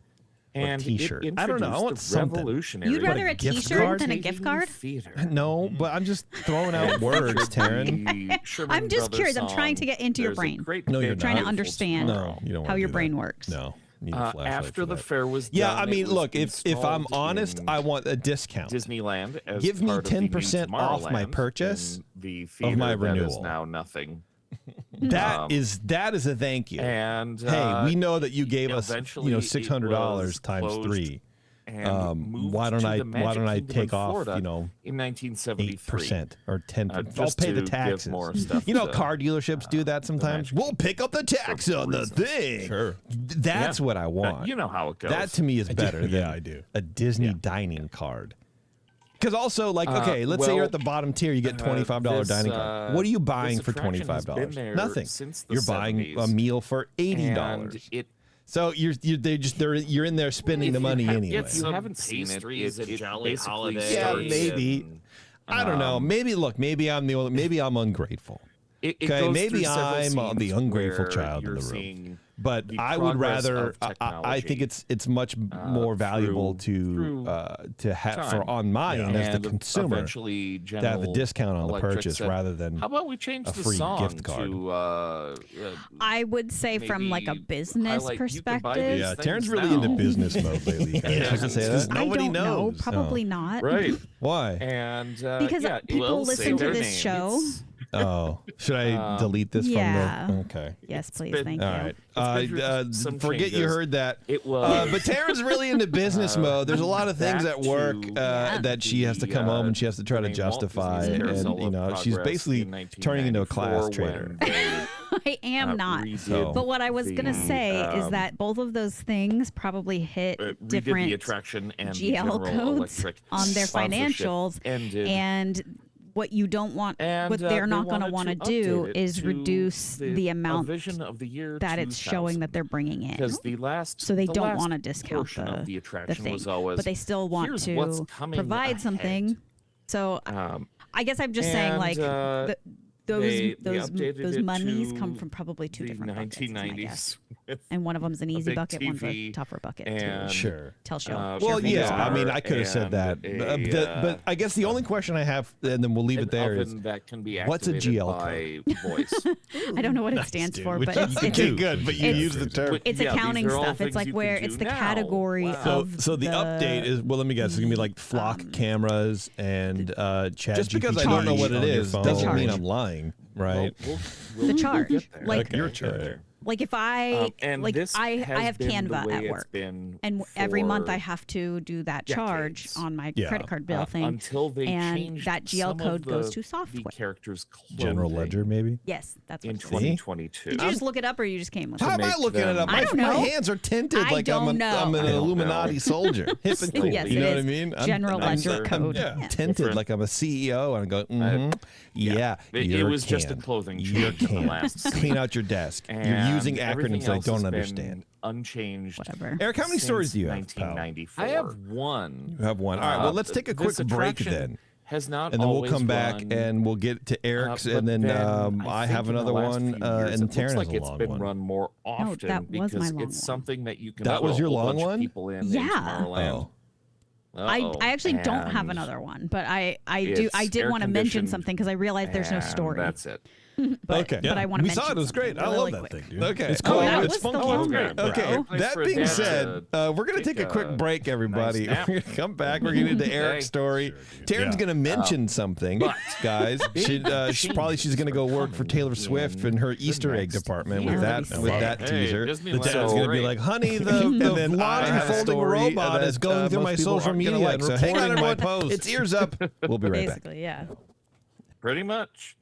Speaker 4: And
Speaker 3: t-shirt.
Speaker 4: It
Speaker 3: I don't know. I want
Speaker 4: introduced a
Speaker 3: something.
Speaker 4: revolutionary
Speaker 1: You'd rather a
Speaker 3: gift
Speaker 1: T-shirt
Speaker 3: card?
Speaker 1: than a gift card?
Speaker 4: theater.
Speaker 3: No, but I'm just throwing out words, Taryn.
Speaker 1: I'm just curious. I'm trying to get into your brain.
Speaker 3: No, you're
Speaker 1: Trying to
Speaker 3: not.
Speaker 1: understand
Speaker 3: No, you don't
Speaker 1: how
Speaker 3: wanna
Speaker 1: your
Speaker 3: do
Speaker 1: brain
Speaker 3: that.
Speaker 1: works.
Speaker 3: No. You need a flashlight
Speaker 4: After
Speaker 3: for
Speaker 4: the
Speaker 3: that.
Speaker 4: fair was
Speaker 3: Yeah,
Speaker 4: done,
Speaker 3: I
Speaker 4: it
Speaker 3: mean,
Speaker 4: was
Speaker 3: look, if I'm
Speaker 4: installed
Speaker 3: honest,
Speaker 4: in
Speaker 3: I want a discount.
Speaker 4: Disneyland as
Speaker 3: Give me
Speaker 4: part of the new
Speaker 3: 10% off my
Speaker 4: Tomorrowland
Speaker 3: purchase
Speaker 4: in the
Speaker 3: of
Speaker 4: theater
Speaker 3: my
Speaker 4: that is
Speaker 3: renewal.
Speaker 4: now nothing.
Speaker 3: That is a thank you.
Speaker 4: And
Speaker 3: Hey, we know that you gave us,
Speaker 4: eventually it
Speaker 3: $600
Speaker 4: was
Speaker 3: times
Speaker 4: closed
Speaker 3: 3.
Speaker 4: and moved
Speaker 3: Why don't
Speaker 4: to
Speaker 3: I
Speaker 4: the Magic Kingdom
Speaker 3: take
Speaker 4: in
Speaker 3: off,
Speaker 4: Florida
Speaker 3: $8
Speaker 4: in 1973.
Speaker 3: or 10%? I'll
Speaker 4: just
Speaker 3: pay the
Speaker 4: to give
Speaker 3: taxes.
Speaker 4: more stuff
Speaker 3: You know,
Speaker 4: to,
Speaker 3: car dealerships do that sometimes.
Speaker 4: Magic
Speaker 3: We'll pick up the tax on the
Speaker 4: reasons.
Speaker 3: thing.
Speaker 5: Sure.
Speaker 3: That's what I want.
Speaker 4: You know how it goes.
Speaker 3: That to me is better than
Speaker 5: Yeah, I do.
Speaker 3: a Disney dining card. Because also, like, okay, let's say you're
Speaker 4: well,
Speaker 3: at the bottom tier, you get $25
Speaker 4: this,
Speaker 3: dining card. What are you buying
Speaker 4: this
Speaker 3: for
Speaker 4: attraction has been
Speaker 3: $25?
Speaker 4: there
Speaker 3: Nothing.
Speaker 4: since the
Speaker 3: You're buying a
Speaker 4: 70s.
Speaker 3: meal for $80.
Speaker 4: And it
Speaker 3: So you're in there spending the money anyway.
Speaker 4: If you haven't seen it,
Speaker 2: pastries and Jolly
Speaker 4: basically
Speaker 2: Holiday.
Speaker 3: Yeah,
Speaker 4: starts
Speaker 3: maybe.
Speaker 4: in,
Speaker 3: I don't know. Maybe maybe I'm ungrateful.
Speaker 4: It
Speaker 3: Okay,
Speaker 4: goes
Speaker 3: maybe
Speaker 4: through several
Speaker 3: I'm the
Speaker 4: scenes
Speaker 3: ungrateful
Speaker 4: where
Speaker 3: child in
Speaker 4: you're
Speaker 3: the room.
Speaker 4: seeing
Speaker 3: But
Speaker 4: the
Speaker 3: I would
Speaker 4: progress
Speaker 3: rather.
Speaker 4: of
Speaker 3: I think
Speaker 4: technology,
Speaker 3: it's much more valuable
Speaker 4: through
Speaker 3: to have for
Speaker 4: time.
Speaker 3: on my end as
Speaker 4: and
Speaker 3: the consumer
Speaker 4: eventually
Speaker 3: to have a
Speaker 4: General
Speaker 3: discount on the
Speaker 4: Electric
Speaker 3: purchase
Speaker 4: said,
Speaker 3: rather than
Speaker 4: how about we change
Speaker 3: a
Speaker 4: the
Speaker 3: free
Speaker 4: song
Speaker 3: gift card.
Speaker 4: to
Speaker 1: I would say from like a
Speaker 4: maybe
Speaker 1: business
Speaker 4: highlight, you can buy
Speaker 1: perspective.
Speaker 4: these
Speaker 3: Yeah,
Speaker 4: things
Speaker 3: Taryn's really
Speaker 4: now.
Speaker 3: into business mode lately.
Speaker 4: Yeah.
Speaker 3: I can say that.
Speaker 1: I
Speaker 3: Nobody
Speaker 1: don't know.
Speaker 3: knows.
Speaker 1: Probably not.
Speaker 4: Right.
Speaker 3: Why?
Speaker 4: And
Speaker 1: Because
Speaker 4: yeah,
Speaker 1: people
Speaker 4: we'll say
Speaker 1: listen to
Speaker 4: their
Speaker 1: this
Speaker 4: name.
Speaker 1: show.
Speaker 4: It's-
Speaker 3: Oh, should I delete this
Speaker 1: yeah.
Speaker 3: from the? Okay.
Speaker 1: Yes, please.
Speaker 4: been-
Speaker 1: Thank
Speaker 3: All
Speaker 1: you.
Speaker 3: right.
Speaker 4: It's been through some
Speaker 3: Forget you
Speaker 4: changes.
Speaker 3: heard that.
Speaker 4: It was.
Speaker 3: But Taryn's really into business mode. There's a lot of things
Speaker 4: back
Speaker 3: at work
Speaker 4: to
Speaker 3: that she has to come home and she has to try to
Speaker 4: the name Walt
Speaker 3: justify,
Speaker 4: Disney's
Speaker 3: and
Speaker 4: Carousel of
Speaker 3: she's
Speaker 4: Progress
Speaker 3: basically
Speaker 4: in
Speaker 3: turning into a class
Speaker 4: 1994
Speaker 3: trader.
Speaker 4: when they
Speaker 1: I am not.
Speaker 4: redid
Speaker 1: But what I was going to
Speaker 4: the,
Speaker 1: say is that both of those things probably hit
Speaker 4: redid
Speaker 1: different
Speaker 4: the attraction and the
Speaker 1: GL
Speaker 4: general
Speaker 1: codes
Speaker 4: electric
Speaker 1: on their
Speaker 4: sponsorship
Speaker 1: financials.
Speaker 4: ended.
Speaker 1: And what you don't want,
Speaker 4: And
Speaker 1: what they're
Speaker 4: they
Speaker 1: not going to want to
Speaker 4: wanted
Speaker 1: do
Speaker 4: update it
Speaker 1: is
Speaker 4: to
Speaker 1: reduce the
Speaker 4: a
Speaker 1: amount
Speaker 4: vision of the year
Speaker 1: that it's showing
Speaker 4: 2000.
Speaker 1: that they're bringing in.
Speaker 4: Because the last,
Speaker 1: So they
Speaker 4: the
Speaker 1: don't
Speaker 4: last
Speaker 1: want to discount
Speaker 4: portion of the
Speaker 1: the
Speaker 4: attraction
Speaker 1: thing,
Speaker 4: was always,
Speaker 1: but they still want
Speaker 4: "Here's what's
Speaker 1: to
Speaker 4: coming
Speaker 1: provide
Speaker 4: ahead."
Speaker 1: something. So I guess I'm just saying,
Speaker 4: and,
Speaker 1: like,
Speaker 4: they
Speaker 1: those
Speaker 4: updated it
Speaker 1: monies
Speaker 4: to
Speaker 1: come from probably two
Speaker 4: the
Speaker 1: different buckets, is my guess.
Speaker 4: 1990s with
Speaker 1: And one of them's an easy
Speaker 4: big
Speaker 1: bucket, one's a
Speaker 4: TV
Speaker 1: tougher bucket
Speaker 4: and,
Speaker 1: to
Speaker 5: Sure.
Speaker 1: tell show.
Speaker 4: uh,
Speaker 3: Well,
Speaker 1: share
Speaker 3: yeah.
Speaker 1: fingers
Speaker 3: I
Speaker 1: on.
Speaker 3: mean, I could have said
Speaker 4: and
Speaker 3: that, but I guess the only question I have, and then we'll leave it
Speaker 4: an
Speaker 3: there, is
Speaker 4: oven that can be
Speaker 3: what's a
Speaker 4: activated
Speaker 3: GL
Speaker 4: by voice.
Speaker 1: I don't know what it
Speaker 3: Nice,
Speaker 1: stands
Speaker 3: dude.
Speaker 1: for,
Speaker 3: Which
Speaker 1: but
Speaker 3: you
Speaker 1: it's
Speaker 3: okay, good, but you
Speaker 1: it's-
Speaker 3: use the term.
Speaker 1: it's
Speaker 4: Yeah, these
Speaker 1: accounting
Speaker 4: are all
Speaker 1: stuff.
Speaker 4: things
Speaker 1: It's like
Speaker 4: you can
Speaker 1: where
Speaker 4: do
Speaker 1: it's the
Speaker 4: now.
Speaker 1: category
Speaker 4: Wow.
Speaker 1: of
Speaker 3: So the update is, well, let me guess, it's gonna be like flock cameras and Chat just because I
Speaker 1: GPT
Speaker 3: don't know what it
Speaker 1: on your
Speaker 3: is
Speaker 1: phone.
Speaker 3: doesn't mean
Speaker 1: Charge.
Speaker 3: I'm lying, right?
Speaker 4: Well,
Speaker 1: The charge.
Speaker 4: get there.
Speaker 1: Like-
Speaker 3: Okay, your charge.
Speaker 1: Like if I
Speaker 4: and
Speaker 1: like
Speaker 4: this
Speaker 1: I
Speaker 4: has
Speaker 1: have
Speaker 4: been the
Speaker 1: Canva
Speaker 4: way
Speaker 1: at
Speaker 4: it's
Speaker 1: work,
Speaker 4: been
Speaker 1: and every month
Speaker 4: for
Speaker 1: I have to do that charge
Speaker 4: decades.
Speaker 1: on my
Speaker 3: Yeah.
Speaker 1: credit card bill thing.
Speaker 4: until they
Speaker 1: and
Speaker 4: changed
Speaker 1: that GL
Speaker 4: some
Speaker 1: code
Speaker 4: of
Speaker 1: goes
Speaker 4: the,
Speaker 1: to software.
Speaker 4: the characters'
Speaker 5: General
Speaker 4: clothing
Speaker 5: ledger, maybe.
Speaker 1: Yes, that's what
Speaker 4: in
Speaker 1: it is.
Speaker 4: 2022.
Speaker 1: Did you just look it up, or you just came with
Speaker 3: How
Speaker 1: it?
Speaker 3: am I
Speaker 4: make
Speaker 3: looking it
Speaker 4: them-
Speaker 3: up?
Speaker 1: I
Speaker 3: My,
Speaker 1: don't
Speaker 3: my
Speaker 1: know.
Speaker 3: hands are tinted
Speaker 1: I
Speaker 3: like
Speaker 1: don't
Speaker 3: I'm
Speaker 1: know.
Speaker 3: an
Speaker 4: I don't
Speaker 3: Illuminati
Speaker 4: know.
Speaker 3: soldier. Hip and cool.
Speaker 1: Yes,
Speaker 3: You know
Speaker 1: it
Speaker 3: what I
Speaker 1: is.
Speaker 3: mean?
Speaker 1: General ledger code.
Speaker 3: Yeah,
Speaker 1: Yeah.
Speaker 3: tinted
Speaker 4: Different.
Speaker 3: like I'm a CEO, and I go, yeah.
Speaker 4: It
Speaker 3: you're
Speaker 4: was just a
Speaker 3: canned.
Speaker 4: clothing
Speaker 3: You're
Speaker 4: change in the
Speaker 3: canned.
Speaker 4: last scene.
Speaker 3: Clean out your desk. You're
Speaker 4: And
Speaker 3: using
Speaker 4: everything
Speaker 3: acronyms that I
Speaker 4: else
Speaker 3: don't
Speaker 4: has been
Speaker 3: understand.
Speaker 4: Unchanged.
Speaker 1: Whatever.
Speaker 3: Eric, how many
Speaker 4: since
Speaker 3: stories do you have, pal?
Speaker 4: 1994.
Speaker 3: I
Speaker 4: have one.
Speaker 3: You have one. All right, well, let's take a quick
Speaker 4: This
Speaker 3: break
Speaker 4: attraction
Speaker 3: then.
Speaker 4: Has not
Speaker 3: And then we'll
Speaker 4: always
Speaker 3: come back
Speaker 4: run,
Speaker 3: and we'll get to Eric's,
Speaker 4: but
Speaker 3: and then
Speaker 4: I
Speaker 3: I
Speaker 4: think
Speaker 3: have
Speaker 4: in the
Speaker 3: another
Speaker 4: last
Speaker 3: one,
Speaker 4: few years,
Speaker 3: and
Speaker 4: it
Speaker 3: Taryn
Speaker 4: looks
Speaker 3: has
Speaker 4: like
Speaker 3: a
Speaker 4: it's
Speaker 3: long
Speaker 4: been
Speaker 3: one.
Speaker 4: run more often
Speaker 1: that was
Speaker 4: because
Speaker 1: my long
Speaker 4: it's
Speaker 1: one.
Speaker 4: something that you can
Speaker 3: That
Speaker 4: put
Speaker 3: was
Speaker 4: a
Speaker 3: your
Speaker 4: whole
Speaker 3: long
Speaker 4: bunch of
Speaker 3: one?
Speaker 4: people in
Speaker 1: Yeah.
Speaker 4: Tomorrowland.
Speaker 1: I actually don't have
Speaker 4: And-
Speaker 1: another one, but I
Speaker 4: It's
Speaker 1: did
Speaker 4: air
Speaker 1: want to mention
Speaker 4: conditioned,
Speaker 1: something because I realized there's no
Speaker 4: and
Speaker 1: story.
Speaker 4: That's it.
Speaker 1: But,
Speaker 3: Okay.
Speaker 1: but I want to
Speaker 3: We
Speaker 1: mention
Speaker 3: saw it. It was
Speaker 1: something
Speaker 3: great. I
Speaker 1: really
Speaker 3: love that
Speaker 1: quick.
Speaker 3: thing, dude.
Speaker 5: Okay.
Speaker 3: It's
Speaker 1: Oh,
Speaker 3: cool.
Speaker 1: that
Speaker 3: It's
Speaker 1: was the
Speaker 3: funky.
Speaker 1: long
Speaker 4: Okay.
Speaker 1: one, bro.
Speaker 3: Okay.
Speaker 4: Place
Speaker 3: That
Speaker 4: for
Speaker 3: being
Speaker 4: Dad
Speaker 3: said,
Speaker 4: to
Speaker 3: we're going to take a quick break, everybody.
Speaker 4: nap.
Speaker 3: We're going to come back. We're going to get into Eric's story. Taryn's going to mention something,
Speaker 4: but
Speaker 3: guys. She's going to go work for Taylor Swift in her Easter egg
Speaker 4: next
Speaker 3: department
Speaker 1: year.
Speaker 3: with
Speaker 1: That'd
Speaker 3: that
Speaker 1: be
Speaker 3: with
Speaker 1: sick.
Speaker 3: that
Speaker 4: Hey,
Speaker 3: teaser. The
Speaker 4: Disneyland
Speaker 3: dad's
Speaker 4: is
Speaker 3: going to be
Speaker 4: great.
Speaker 3: like, honey, the laundry
Speaker 5: have a
Speaker 3: folding
Speaker 5: story
Speaker 3: robot
Speaker 5: that,
Speaker 3: is going through
Speaker 5: most
Speaker 3: my
Speaker 5: people
Speaker 3: social
Speaker 5: aren't gonna
Speaker 3: media.
Speaker 5: like,
Speaker 3: So hang on,
Speaker 5: reporting my
Speaker 3: everyone.
Speaker 5: post.
Speaker 3: It's Ears Up. We'll be right back.
Speaker 1: Basically, yeah.
Speaker 4: Pretty much.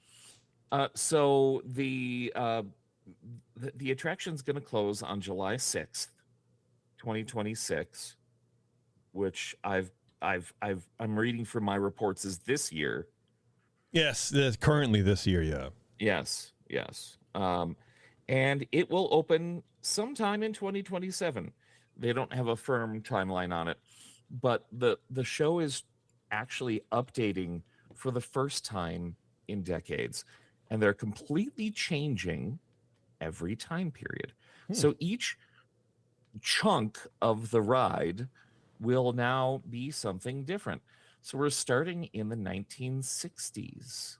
Speaker 4: So the attraction's going to close on July 6th, 2026, which I'm reading from my reports is this year.
Speaker 3: Yes, currently this year, yeah.
Speaker 4: Yes. And it will open sometime in 2027. They don't have a firm timeline on it, but the show is actually updating for the first time in decades, and they're completely changing every time period. So each chunk of the ride will now be something different. So we're starting in the 1960s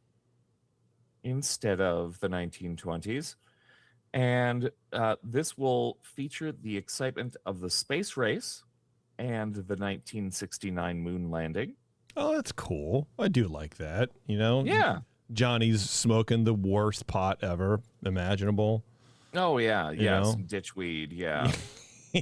Speaker 4: instead of the 1920s. And this will feature the excitement of the space race and the 1969 moon landing.
Speaker 3: Oh, that's cool. I do like that. You know?
Speaker 4: Yeah.
Speaker 3: Johnny's smoking the worst pot ever imaginable.
Speaker 4: Oh, yeah.
Speaker 3: You
Speaker 4: Yeah.
Speaker 3: know?
Speaker 4: Some ditchweed. Yeah.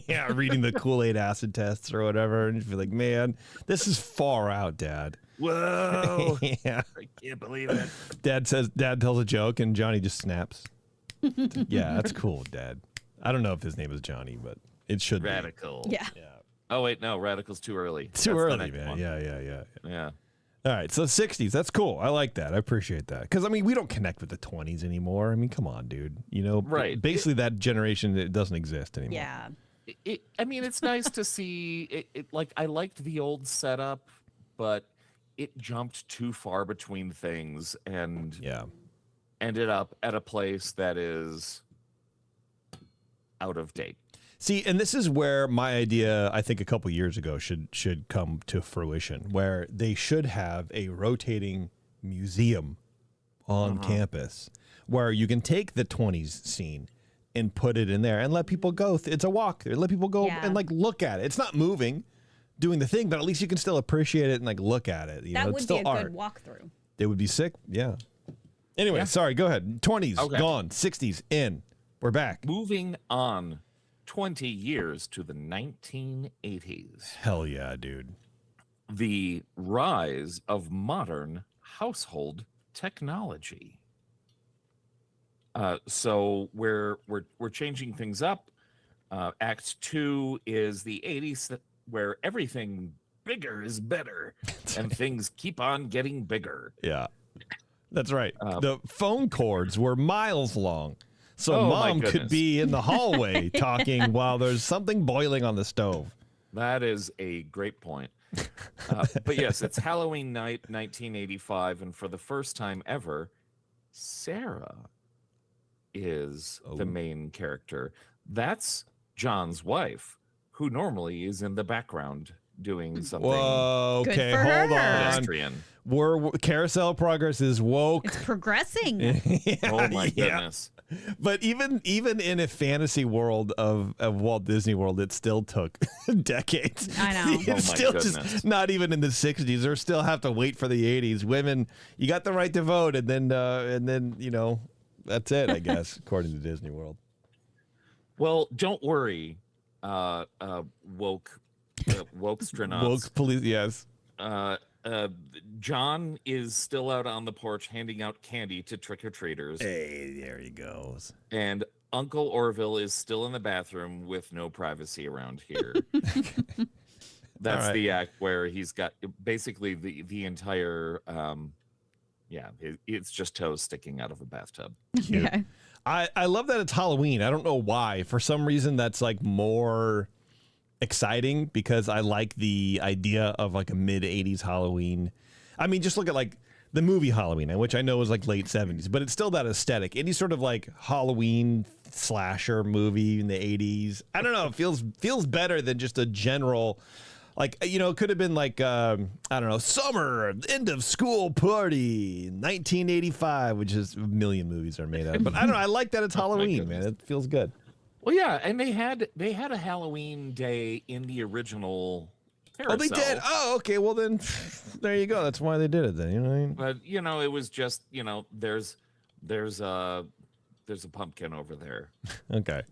Speaker 3: Yeah, reading the Kool-Aid acid tests or whatever. And you feel like, man, this is far out, Dad.
Speaker 4: Whoa.
Speaker 3: Yeah.
Speaker 4: I can't believe it.
Speaker 3: Dad tells a joke and Johnny just snaps. Yeah, that's cool, Dad. I don't know if his name is Johnny, but it should
Speaker 4: Radical.
Speaker 1: Yeah.
Speaker 3: be. Yeah.
Speaker 4: Oh, wait. No, Radical's too early.
Speaker 3: It's too
Speaker 4: That's the
Speaker 3: early,
Speaker 4: next
Speaker 3: man.
Speaker 4: one.
Speaker 3: Yeah.
Speaker 4: Yeah.
Speaker 3: All right, so 60s. That's cool. I like that. I appreciate that. Because, I mean, we don't connect with the 20s anymore. I mean, come on, dude. You know,
Speaker 4: Right.
Speaker 3: Basically, that generation, it doesn't exist anymore.
Speaker 1: Yeah.
Speaker 4: I mean, it's nice to see it. Like, I liked the old setup, but it jumped too far between things and
Speaker 3: Yeah.
Speaker 4: ended up at a place that is out of date.
Speaker 3: See, and this is where my idea, I think a couple years ago, should come to fruition, where they should have a rotating museum on campus where you can take the 20s scene and put it in there and let people go. It's a walk. Let people go
Speaker 1: Yeah.
Speaker 3: and like look at it. It's not moving, doing the thing, but at least you can still appreciate it and like look at it. You know,
Speaker 1: That
Speaker 3: it's
Speaker 1: would
Speaker 3: still
Speaker 1: be a
Speaker 3: art.
Speaker 1: good walkthrough.
Speaker 3: It would be sick. Yeah. Anyway, sorry. Go ahead. 20s
Speaker 4: Okay.
Speaker 3: gone. 60s in. We're back.
Speaker 4: Moving on 20 years to the 1980s.
Speaker 3: Hell yeah, dude.
Speaker 4: The rise of modern household technology. So we're changing things up. Act 2 is the 80s, where everything bigger is better, and things keep on getting bigger.
Speaker 3: Yeah, that's right. The phone cords were miles long, so
Speaker 4: Oh, my
Speaker 3: mom could
Speaker 4: goodness.
Speaker 3: be in the hallway talking while there's something boiling on the stove.
Speaker 4: That is a great point. But yes, it's Halloween night, 1985, and for the first time ever, Sarah is the main character. That's John's wife, who normally is in the background doing something
Speaker 3: Whoa,
Speaker 1: Good
Speaker 3: okay,
Speaker 1: for
Speaker 3: hold
Speaker 1: her.
Speaker 3: on.
Speaker 4: pedestrian.
Speaker 3: We're Carousel of Progress is woke.
Speaker 1: It's progressing.
Speaker 3: Yeah,
Speaker 4: Oh my
Speaker 3: yeah.
Speaker 4: goodness.
Speaker 3: But even in a fantasy world of Walt Disney World, it still took decades.
Speaker 1: I know.
Speaker 3: It's
Speaker 4: Oh my
Speaker 3: still
Speaker 4: goodness.
Speaker 3: just not even in the 60s. They still have to wait for the 80s. Women, you got the right to vote, and then you know, that's it, I guess, according to Disney World.
Speaker 4: Well, don't worry, woke astronauts.
Speaker 3: Woke police, yes.
Speaker 4: John is still out on the porch handing out candy to trick-or-treaters.
Speaker 3: Hey, there he goes.
Speaker 4: And Uncle Orville is still in the bathroom with no privacy around here. That's
Speaker 3: right.
Speaker 4: the act where he's got basically the entire it's just toes sticking out of a bathtub.
Speaker 1: Yeah.
Speaker 3: I love that it's Halloween. I don't know why. For some reason, that's like more exciting because I like the idea of like a mid 80s Halloween. I mean, just look at like the movie Halloween, which I know is like late 70s, but it's still that aesthetic. Any sort of like Halloween slasher movie in the 80s, I don't know, it feels better than just a general, like, you know, it could have been like, I don't know, summer, end of school party, 1985, which is a million movies are made out of. But I don't know, I like that it's Halloween, man. It feels good.
Speaker 4: Well, yeah, and they had a Halloween day in the original Carousel.
Speaker 3: Oh, they did? Oh, okay. Well, then there you go. That's why they did it then. You know what I mean?
Speaker 4: But, you know, it was just, you know, there's a pumpkin over there.
Speaker 3: Okay.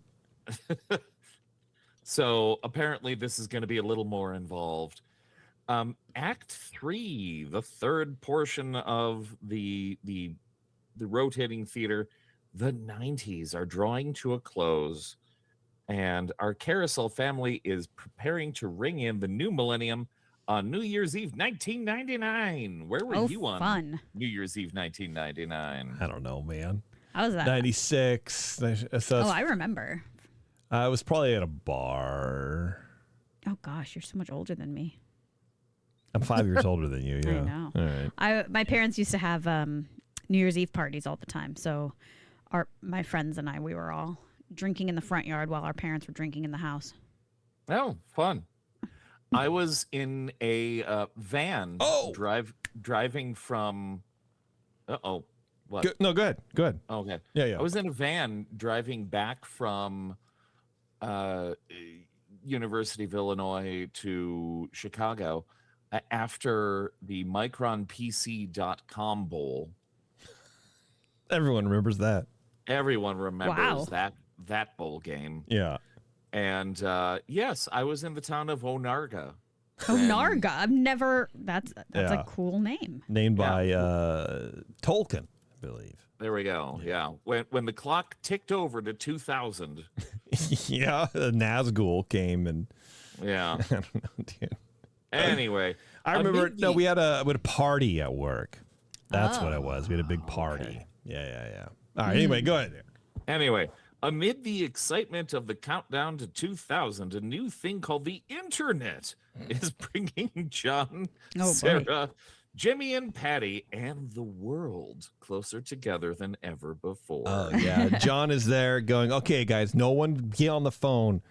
Speaker 4: So apparently this is going to be a little more involved. Act 3, the third portion of the rotating theater, the 90s are drawing to a close, and our Carousel family is preparing to ring in the new millennium on New Year's Eve 1999. Where were you on
Speaker 1: fun.
Speaker 4: New Year's Eve 1999?
Speaker 3: I don't know, man.
Speaker 1: How was that?
Speaker 3: 96. So
Speaker 1: I remember.
Speaker 3: I was probably at a bar.
Speaker 1: Oh gosh, you're so much older than me.
Speaker 3: I'm 5 years older than you. Yeah.
Speaker 1: I know.
Speaker 3: All right.
Speaker 1: My parents used to have New Year's Eve parties all the time. So my friends and I, we were all drinking in the front yard while our parents were drinking in the house.
Speaker 4: Oh, fun. I was in a van driving from what?
Speaker 3: Good. No, good. Good.
Speaker 4: Okay.
Speaker 3: Yeah.
Speaker 4: I was in a van driving back from University of Illinois to Chicago after the MicronPC.com Bowl.
Speaker 3: Everyone remembers that.
Speaker 4: Everyone remembers
Speaker 1: Wow.
Speaker 4: that bowl game.
Speaker 3: Yeah.
Speaker 4: And yes, I was in the town of Onarga.
Speaker 1: Narga. I've never. That's
Speaker 3: Yeah.
Speaker 1: a cool name.
Speaker 3: Named by Tolkien, I believe.
Speaker 4: There we go. Yeah. When the clock ticked over to 2000.
Speaker 3: Yeah. The Nazgul came and
Speaker 4: Yeah.
Speaker 3: I don't know, dude.
Speaker 4: Anyway,
Speaker 3: I remember.
Speaker 4: amid
Speaker 3: No,
Speaker 4: the-
Speaker 3: we had a party at work. That's what it was. We had a big party.
Speaker 4: Okay.
Speaker 3: Yeah. All right. Anyway, go ahead there.
Speaker 4: Anyway, amid the excitement of the countdown to 2000, a new thing called the internet is bringing John,
Speaker 1: Oh, boy.
Speaker 4: Sarah, Jimmy, and Patty, and the world closer together than ever before.
Speaker 3: Oh yeah, John is there going, okay, guys, no one get on the phone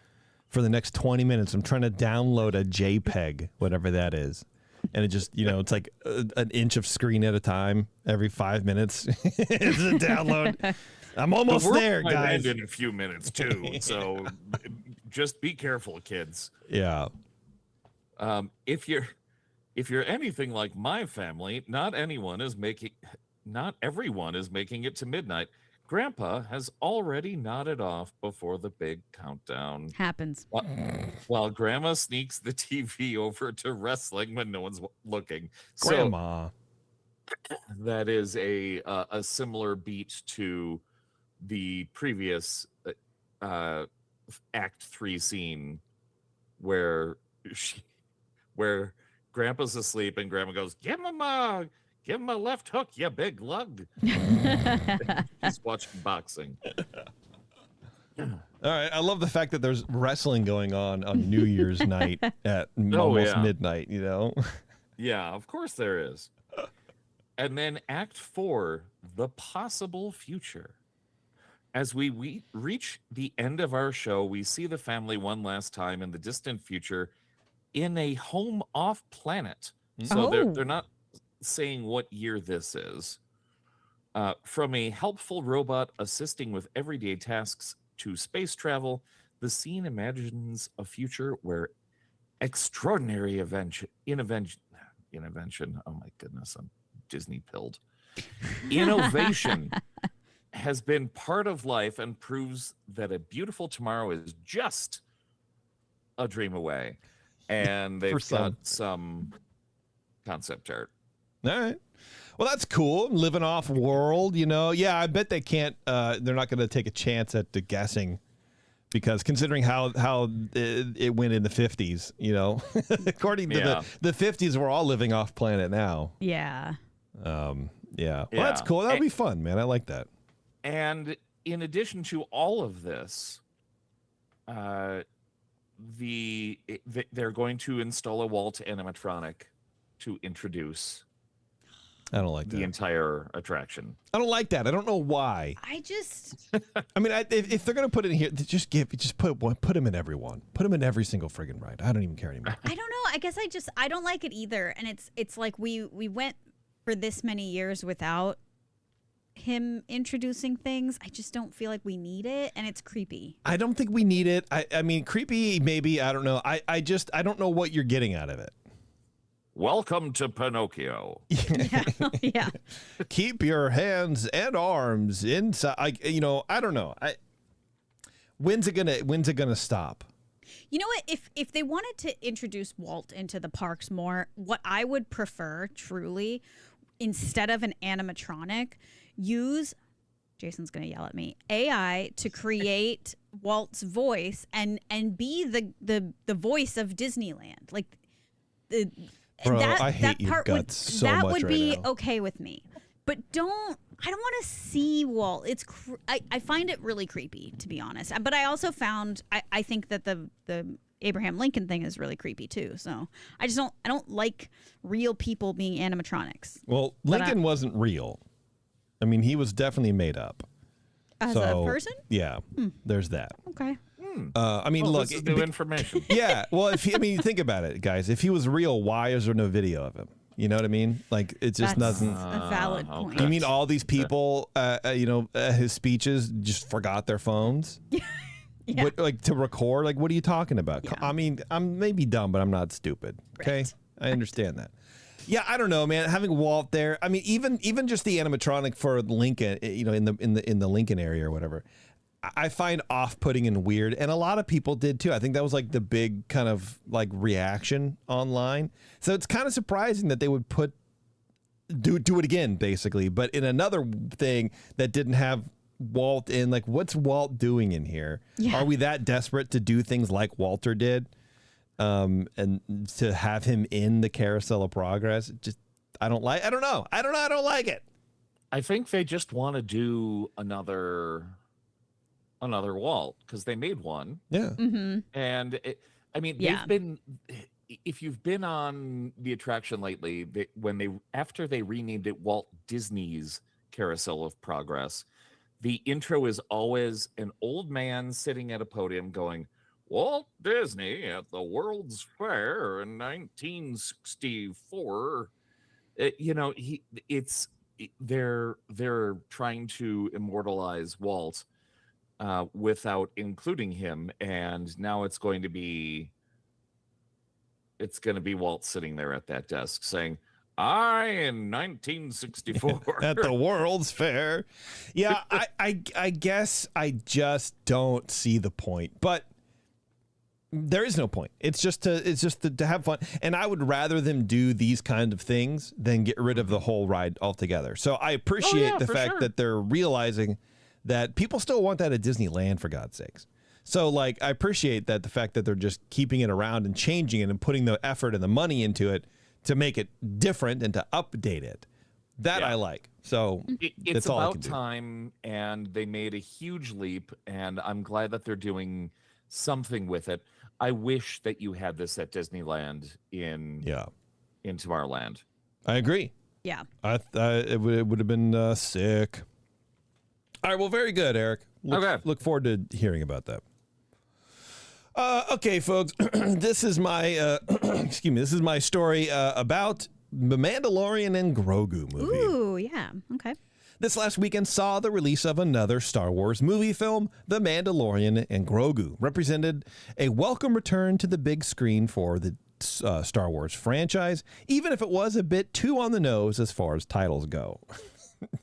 Speaker 3: for the next 20 minutes. I'm trying to download a JPEG, whatever that is. And it just, you know, it's like an inch of screen at a time every 5 minutes. It's a download. I'm almost
Speaker 4: The world
Speaker 3: there,
Speaker 4: might
Speaker 3: guys.
Speaker 4: end in a few minutes too, so just be careful, kids.
Speaker 3: Yeah.
Speaker 4: If you're anything like my family, not everyone is making it to midnight. Grandpa has already nodded off before the big countdown.
Speaker 1: Happens.
Speaker 4: While Grandma sneaks the TV over to wrestling when no one's looking.
Speaker 3: Grandma.
Speaker 4: So that is a similar beat to the previous Act 3 scene where Grandpa's asleep and Grandma goes, give him a left hook, you big lug. He's watching boxing.
Speaker 3: All right. I love the fact that there's wrestling going on New Year's night at almost midnight, you know?
Speaker 4: Yeah, of course there is. And then Act 4, the possible future. As we reach the end of our show, we see the family one last time in the distant future in a home off planet. So they're not saying what year this is. From a helpful robot assisting with everyday tasks to space travel, the scene imagines a future where extraordinary intervention. Oh my goodness, I'm Disney pilled. Innovation has been part of life and proves that a beautiful tomorrow is just a dream away. And they've got some concept art.
Speaker 3: All right. Well, that's cool. Living off world, you know. Yeah, I bet they can't. They're not going to take a chance at the guessing, because considering how it went in the 50s, you know, according to the 50s, we're all living off planet now.
Speaker 1: Yeah.
Speaker 3: Yeah. Well, that's cool. That'll be fun, man. I like that.
Speaker 4: And in addition to all of this, they're going to install a Walt animatronic to introduce.
Speaker 3: I don't like
Speaker 4: the entire attraction.
Speaker 3: I don't like that. I don't know why.
Speaker 1: I
Speaker 3: mean, if they're gonna put it in here, just put him in every one. Put him in every single friggin' ride. I don't even care anymore.
Speaker 1: I don't know. I guess I don't like it either. And it's like we went for this many years without him introducing things. I just don't feel like we need it, and it's creepy.
Speaker 3: I don't think we need it. I mean, creepy maybe. I don't know. I don't know what you're getting out of it.
Speaker 4: Welcome to Pinocchio.
Speaker 1: Yeah.
Speaker 3: Keep your hands and arms inside. I don't know. When's it gonna stop?
Speaker 1: You know what? If they wanted to introduce Walt into the parks more, what I would prefer, truly, instead of an animatronic, use, Jason's gonna yell at me, AI to create Walt's voice and be the voice of Disneyland. Like
Speaker 3: Bro, I hate your guts so much right now.
Speaker 1: That would be okay with me. But I don't want to see Walt. I find it really creepy, to be honest. But I also found, I think that the Abraham Lincoln thing is really creepy too. So I don't like real people being animatronics.
Speaker 3: Well, Lincoln wasn't real. I mean, he was definitely made up.
Speaker 1: As a person?
Speaker 3: Yeah, there's that.
Speaker 1: Okay.
Speaker 3: I mean, look,
Speaker 4: this is new information.
Speaker 3: Yeah, well, think about it, guys. If he was real, why is there no video of him? You know what I mean? Like, it just doesn't.
Speaker 1: A valid point.
Speaker 3: You mean all these people, his speeches just forgot their phones?
Speaker 1: Yeah.
Speaker 3: Like to record? Like, what are you talking about?
Speaker 1: Yeah.
Speaker 3: I mean, I'm maybe dumb, but I'm not stupid. Okay,
Speaker 1: Right.
Speaker 3: I understand that. Yeah, I don't know, man. Having Walt there, I mean, even just the animatronic for Lincoln, in the Lincoln area or whatever, I find off-putting and weird, and a lot of people did too. I think that was like the big kind of like reaction online. So it's kind of surprising that they would do it again, basically, but in another thing that didn't have Walt in. Like, what's Walt doing in here? Yeah. Are we that desperate to do things like Walter did, and to have him in the Carousel of Progress? I don't like it.
Speaker 4: I think they just want to do another Walt, because they made one.
Speaker 3: Yeah.
Speaker 1: Mm-hmm.
Speaker 4: And they've been, if you've been on the attraction lately, after they renamed it Walt Disney's Carousel of Progress, the intro is always an old man sitting at a podium going, Walt Disney at the World's Fair in 1964. They're trying to immortalize Walt without including him, and now it's going to be Walt sitting there at that desk saying, I in 1964
Speaker 3: at the World's Fair. Yeah, I guess I just don't see the point, but there is no point. It's just to have fun, and I would rather them do these kind of things than get rid of the whole ride altogether. So I appreciate the fact that they're realizing that people still want that at Disneyland, for God's sakes. So, like, I appreciate that the fact that they're just keeping it around and changing it and putting the effort and the money into it to make it different and to update it. That I like. So
Speaker 4: it's
Speaker 3: that's all I can
Speaker 4: about
Speaker 3: do.
Speaker 4: time, and they made a huge leap, and I'm glad that they're doing something with it. I wish that you had this at Disneyland in Tomorrowland.
Speaker 3: I agree.
Speaker 1: Yeah.
Speaker 3: It would have been sick. All right. Well, very good, Eric. Look forward to hearing about that. Okay, folks. This is my excuse me. This is my story about the Mandalorian and Grogu movie.
Speaker 1: Ooh, yeah. Okay.
Speaker 3: This last weekend saw the release of another Star Wars movie film, The Mandalorian and Grogu, represented a welcome return to the big screen for the Star Wars franchise, even if it was a bit too on the nose as far as titles go.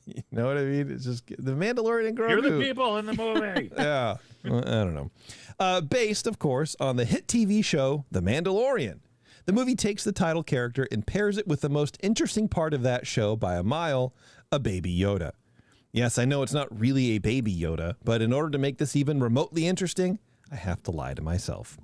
Speaker 3: You know what I mean? It's just The Mandalorian and Grogu.
Speaker 4: You're the people in the movie.
Speaker 3: Yeah. I don't know. Based, of course, on the hit TV show, The Mandalorian. The movie takes the title character and pairs it with the most interesting part of that show by a mile, a baby Yoda. Yes, I know it's not really a baby Yoda, but in order to make this even remotely interesting, I have to lie to myself.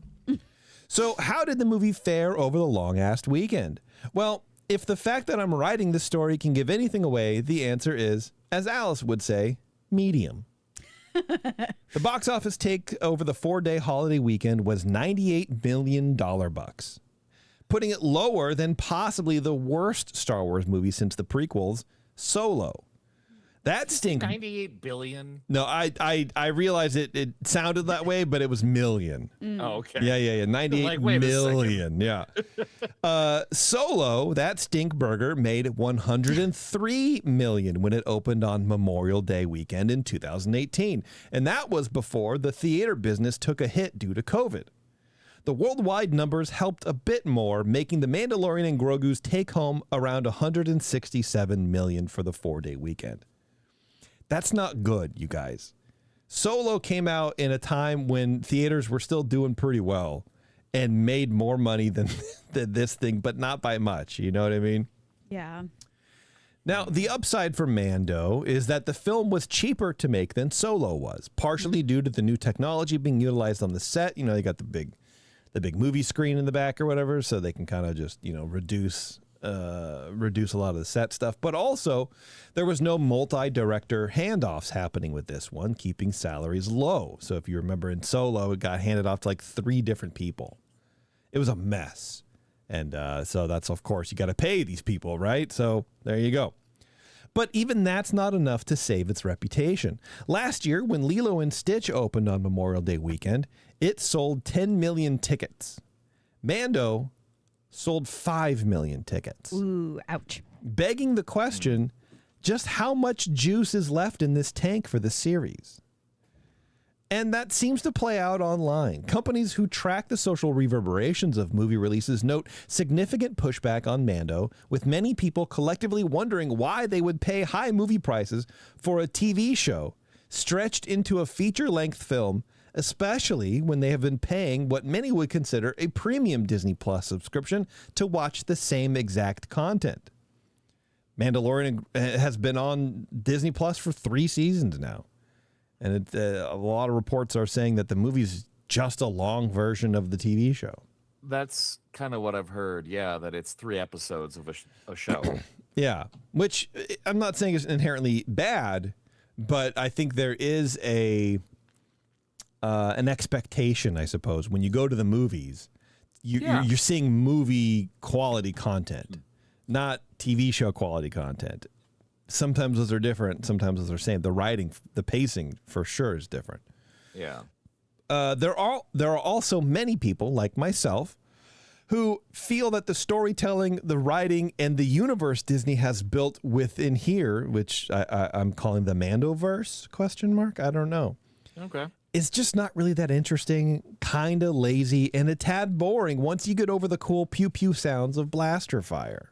Speaker 3: So how did the movie fare over the long-ass weekend? Well, if the fact that I'm writing this story can give anything away, the answer is, as Alice would say, medium. The box office take over the 4-day holiday weekend was $98 million bucks, putting it lower than possibly the worst Star Wars movie since the prequels, Solo. That stinks.
Speaker 4: 98 billion.
Speaker 3: No, I realized it sounded that way, but it was million.
Speaker 4: Oh, okay.
Speaker 3: Yeah. 98 million. Yeah. Solo, that stink burger, made 103 million when it opened on Memorial Day weekend in 2018. And that was before the theater business took a hit due to COVID. The worldwide numbers helped a bit more, making The Mandalorian and Grogu's take home around 167 million for the 4-day weekend. That's not good, you guys. Solo came out in a time when theaters were still doing pretty well and made more money than this thing, but not by much. You know what I mean?
Speaker 1: Yeah.
Speaker 3: Now, the upside for Mando is that the film was cheaper to make than Solo was, partially due to the new technology being utilized on the set. You know, they got the big movie screen in the back or whatever, so they can kind of just, reduce a lot of the set stuff. But also, there was no multi-director handoffs happening with this one, keeping salaries low. So if you remember in Solo, it got handed off to like 3 different people. It was a mess. And so that's, of course, you got to pay these people, right? So there you go. But even that's not enough to save its reputation. Last year, when Lilo and Stitch opened on Memorial Day weekend, it sold 10 million tickets. Mando sold 5 million tickets.
Speaker 1: Ooh, ouch.
Speaker 3: Begging the question, just how much juice is left in this tank for the series? And that seems to play out online. Companies who track the social reverberations of movie releases note significant pushback on Mando, with many people collectively wondering why they would pay high movie prices for a TV show stretched into a feature-length film, especially when they have been paying what many would consider a premium Disney Plus subscription to watch the same exact content. Mandalorian has been on Disney Plus for 3 seasons now. And a lot of reports are saying that the movie's just a long version of the TV show.
Speaker 4: That's kind of what I've heard. Yeah, that it's 3 episodes of a show.
Speaker 3: Yeah, which I'm not saying is inherently bad, but I think there is an expectation, I suppose, when you go to the movies, you're seeing movie quality content, not TV show quality content. Sometimes those are different. Sometimes those are the same. The writing, the pacing, for sure, is different.
Speaker 4: Yeah.
Speaker 3: There are also many people like myself who feel that the storytelling, the writing, and the universe Disney has built within here, which I'm calling the Mandoverse ? I don't know.
Speaker 4: Okay.
Speaker 3: It's just not really that interesting, kind of lazy, and a tad boring once you get over the cool pew-pew sounds of blaster fire.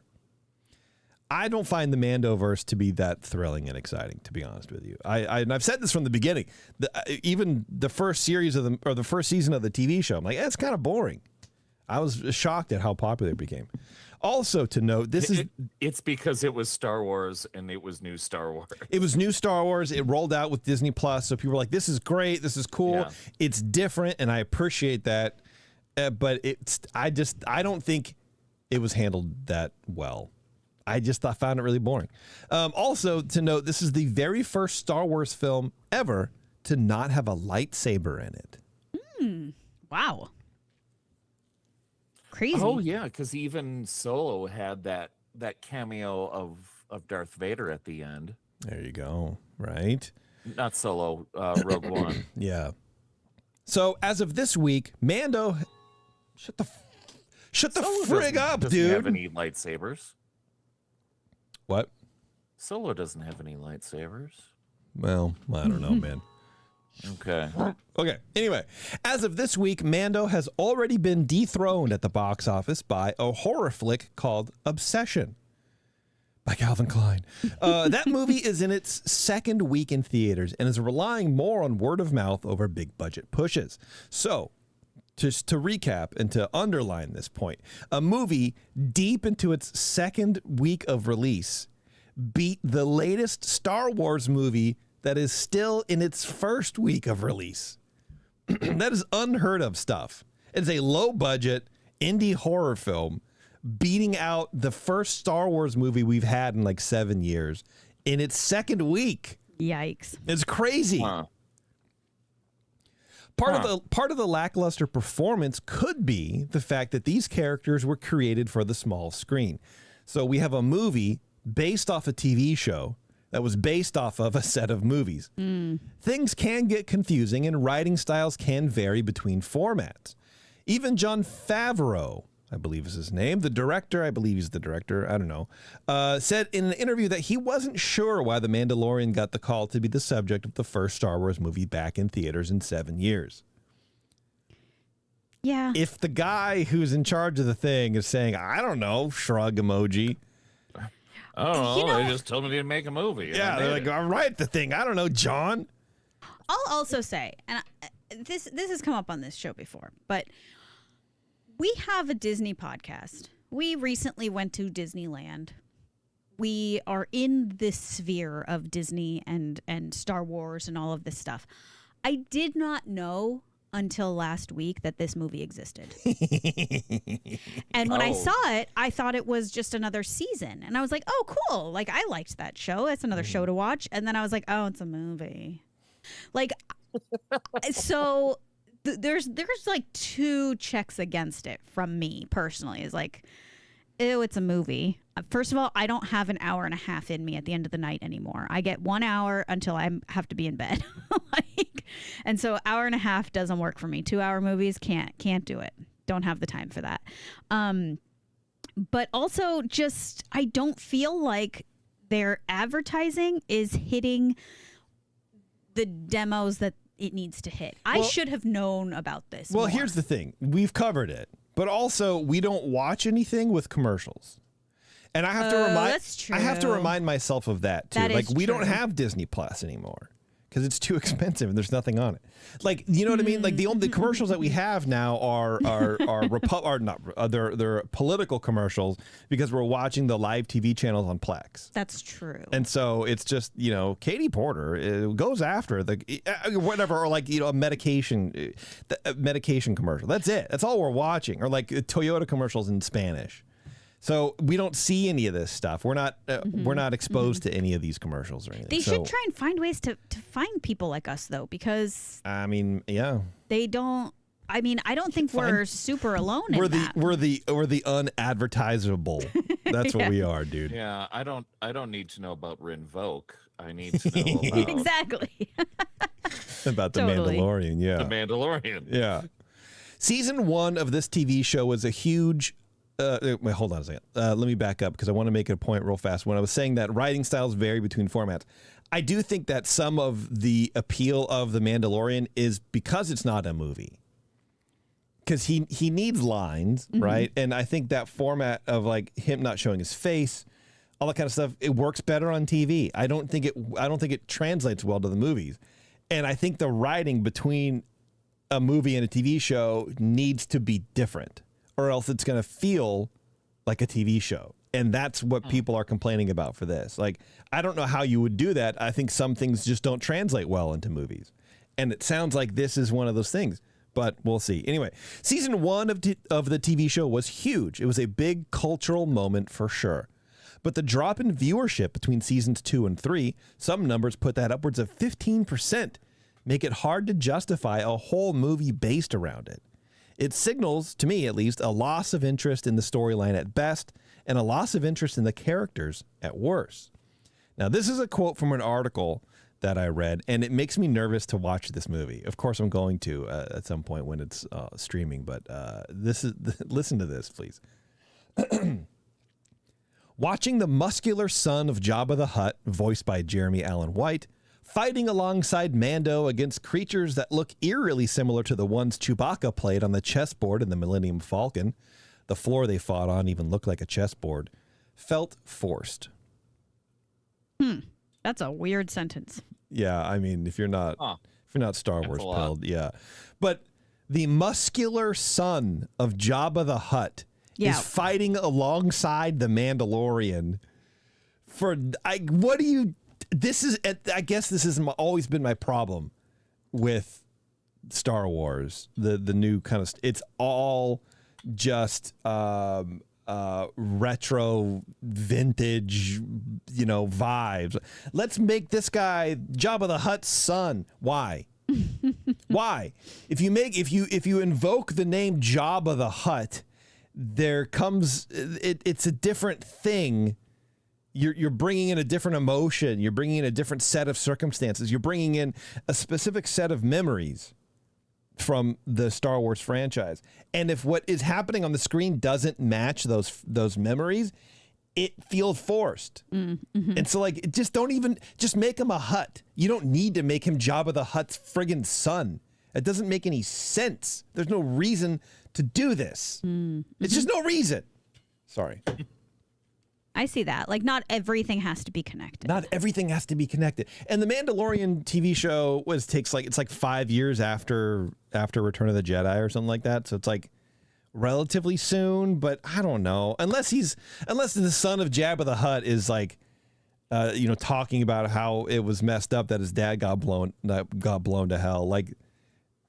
Speaker 3: I don't find the Mandoverse to be that thrilling and exciting, to be honest with you. And I've said this from the beginning. Even the first series of the first season of the TV show, I'm like, it's kind of boring. I was shocked at how popular it became. Also to note,
Speaker 4: it's because it was Star Wars and it was new Star Wars.
Speaker 3: It was new Star Wars. It rolled out with Disney Plus, so people were like, "This is great. This is cool.
Speaker 4: Yeah.
Speaker 3: It's different," and I appreciate that. But I don't think it was handled that well. I found it really boring. Also to note, this is the very first Star Wars film ever to not have a lightsaber in it.
Speaker 1: Wow. Crazy.
Speaker 4: Oh yeah, because even Solo had that cameo of Darth Vader at the end.
Speaker 3: There you go. Right.
Speaker 4: Not Solo, Rogue One.
Speaker 3: Yeah. So as of this week, Mando, shut the frig up,
Speaker 4: doesn't
Speaker 3: dude.
Speaker 4: have any lightsabers.
Speaker 3: What?
Speaker 4: Solo doesn't have any lightsabers.
Speaker 3: Well, I don't know, man.
Speaker 4: Okay.
Speaker 3: Okay. Anyway, as of this week, Mando has already been dethroned at the box office by a horror flick called Obsession by Calvin Klein. That movie is in its second week in theaters and is relying more on word of mouth over big budget pushes. So, just to recap and to underline this point, a movie deep into its second week of release beat the latest Star Wars movie that is still in its first week of release. That is unheard of stuff. It's a low budget indie horror film beating out the first Star Wars movie we've had in like 7 years in its second week.
Speaker 1: Yikes.
Speaker 3: It's crazy.
Speaker 4: Huh.
Speaker 3: Part of the lackluster performance could be the fact that these characters were created for the small screen. So we have a movie based off a TV show that was based off of a set of movies. Things can get confusing and writing styles can vary between formats. Even Jon Favreau, I believe is his name, the director, I believe he's the director, I don't know, said in an interview that he wasn't sure why The Mandalorian got the call to be the subject of the first Star Wars movie back in theaters in 7 years.
Speaker 1: Yeah.
Speaker 3: If the guy who's in charge of the thing is saying, I don't know, shrug emoji.
Speaker 4: I don't know.
Speaker 1: You know-
Speaker 4: They just told me to make a movie. and
Speaker 3: Yeah,
Speaker 4: I
Speaker 3: they're
Speaker 4: made
Speaker 3: like,
Speaker 4: it.
Speaker 3: I'll write the thing. I don't know, John.
Speaker 1: I'll also say, and this has come up on this show before, but we have a Disney podcast. We recently went to Disneyland. We are in this sphere of Disney and Star Wars and all of this stuff. I did not know until last week that this movie existed. And when I
Speaker 4: Oh.
Speaker 1: saw it, I thought it was just another season. And I was like, oh, cool. Like, I liked that show. That's another show to watch. And then I was like, oh, it's a movie. Like, so there's like two checks against it from me personally. Is like, ew, it's a movie. First of all, I don't have an hour and a half in me at the end of the night anymore. I get 1 hour until I have to be in bed. And so hour and a half doesn't work for me. 2 hour movies can't do it. Don't have the time for that. But also just, I don't feel like their advertising is hitting the demos that it needs to hit. I should have known about this.
Speaker 3: Well,
Speaker 1: more.
Speaker 3: here's the thing. We've covered it, but also we don't watch anything with commercials. And I have to
Speaker 1: that's
Speaker 3: I have to
Speaker 1: true.
Speaker 3: remind myself of that too.
Speaker 1: That
Speaker 3: Like
Speaker 1: is
Speaker 3: we don't
Speaker 1: true.
Speaker 3: have Disney Plus anymore because it's too expensive and there's nothing on it. Like, you know what I mean? Like the only commercials that we have now are they're political commercials because we're watching the live TV channels on Plex.
Speaker 1: That's true.
Speaker 3: And so it's just, you know, Katie Porter goes after the whatever, or like, you know, a medication commercial. That's it. That's all we're watching. Or like Toyota commercials in Spanish. So we don't see any of this stuff. We're not exposed to any of these commercials or anything.
Speaker 1: They should try and find ways to find people like us though, because
Speaker 3: I mean, yeah,
Speaker 1: they don't. I mean, I don't think we're super alone
Speaker 3: we're
Speaker 1: in
Speaker 3: the
Speaker 1: that.
Speaker 3: we're the unadvertisable. That's what we are, dude.
Speaker 4: Yeah, I don't need to know about Rinvoke. I need to know about
Speaker 1: Exactly.
Speaker 3: About the
Speaker 1: Totally.
Speaker 3: Mandalorian. Yeah,
Speaker 4: the Mandalorian.
Speaker 3: yeah. Season 1 of this TV show was a huge. Wait, hold on a second. Let me back up because I want to make a point real fast. When I was saying that writing styles vary between formats, I do think that some of the appeal of The Mandalorian is because it's not a movie. Because he needs lines, right? And I think that format of like him not showing his face, all that kind of stuff, it works better on TV. I don't think it translates well to the movies. And I think the writing between a movie and a TV show needs to be different, or else it's going to feel like a TV show. And that's what people are complaining about for this. Like, I don't know how you would do that. I think some things just don't translate well into movies. And it sounds like this is one of those things, but we'll see. Anyway, season 1 of the TV show was huge. It was a big cultural moment for sure. But the drop in viewership between seasons 2 and 3, some numbers put that upwards of 15%, make it hard to justify a whole movie based around it. It signals, to me at least, a loss of interest in the storyline at best and a loss of interest in the characters at worst. Now, this is a quote from an article that I read, and it makes me nervous to watch this movie. Of course, I'm going to at some point when it's streaming, but listen to this, please. Watching the muscular son of Jabba the Hutt, voiced by Jeremy Allen White, fighting alongside Mando against creatures that look eerily similar to the ones Chewbacca played on the chessboard in the Millennium Falcon, the floor they fought on even looked like a chessboard, felt forced.
Speaker 1: That's a weird sentence.
Speaker 3: Yeah, I mean, if you're not Star Wars pilled, yeah. But the muscular son of Jabba the Hutt is fighting alongside the Mandalorian I guess this has always been my problem with Star Wars. The new kind of, it's all just retro vintage, vibes. Let's make this guy Jabba the Hutt's son. Why? Why? If you invoke the name Jabba the Hutt, there comes it's a different thing. You're bringing in a different emotion. You're bringing in a different set of circumstances. You're bringing in a specific set of memories from the Star Wars franchise. And if what is happening on the screen doesn't match those memories, it feels forced. Mm-hmm. And so just make him a Hutt. You don't need to make him Jabba the Hutt's friggin' son. It doesn't make any sense. There's no reason to do this. Mm-hmm. It's just no reason. Sorry.
Speaker 1: I see that. Like, not everything has to be connected.
Speaker 3: Not everything has to be connected. And the Mandalorian TV show it's like 5 years after Return of the Jedi or something like that. So it's like relatively soon, but I don't know. Unless the son of Jabba the Hutt is like, talking about how it was messed up that his dad got blown to hell. Like,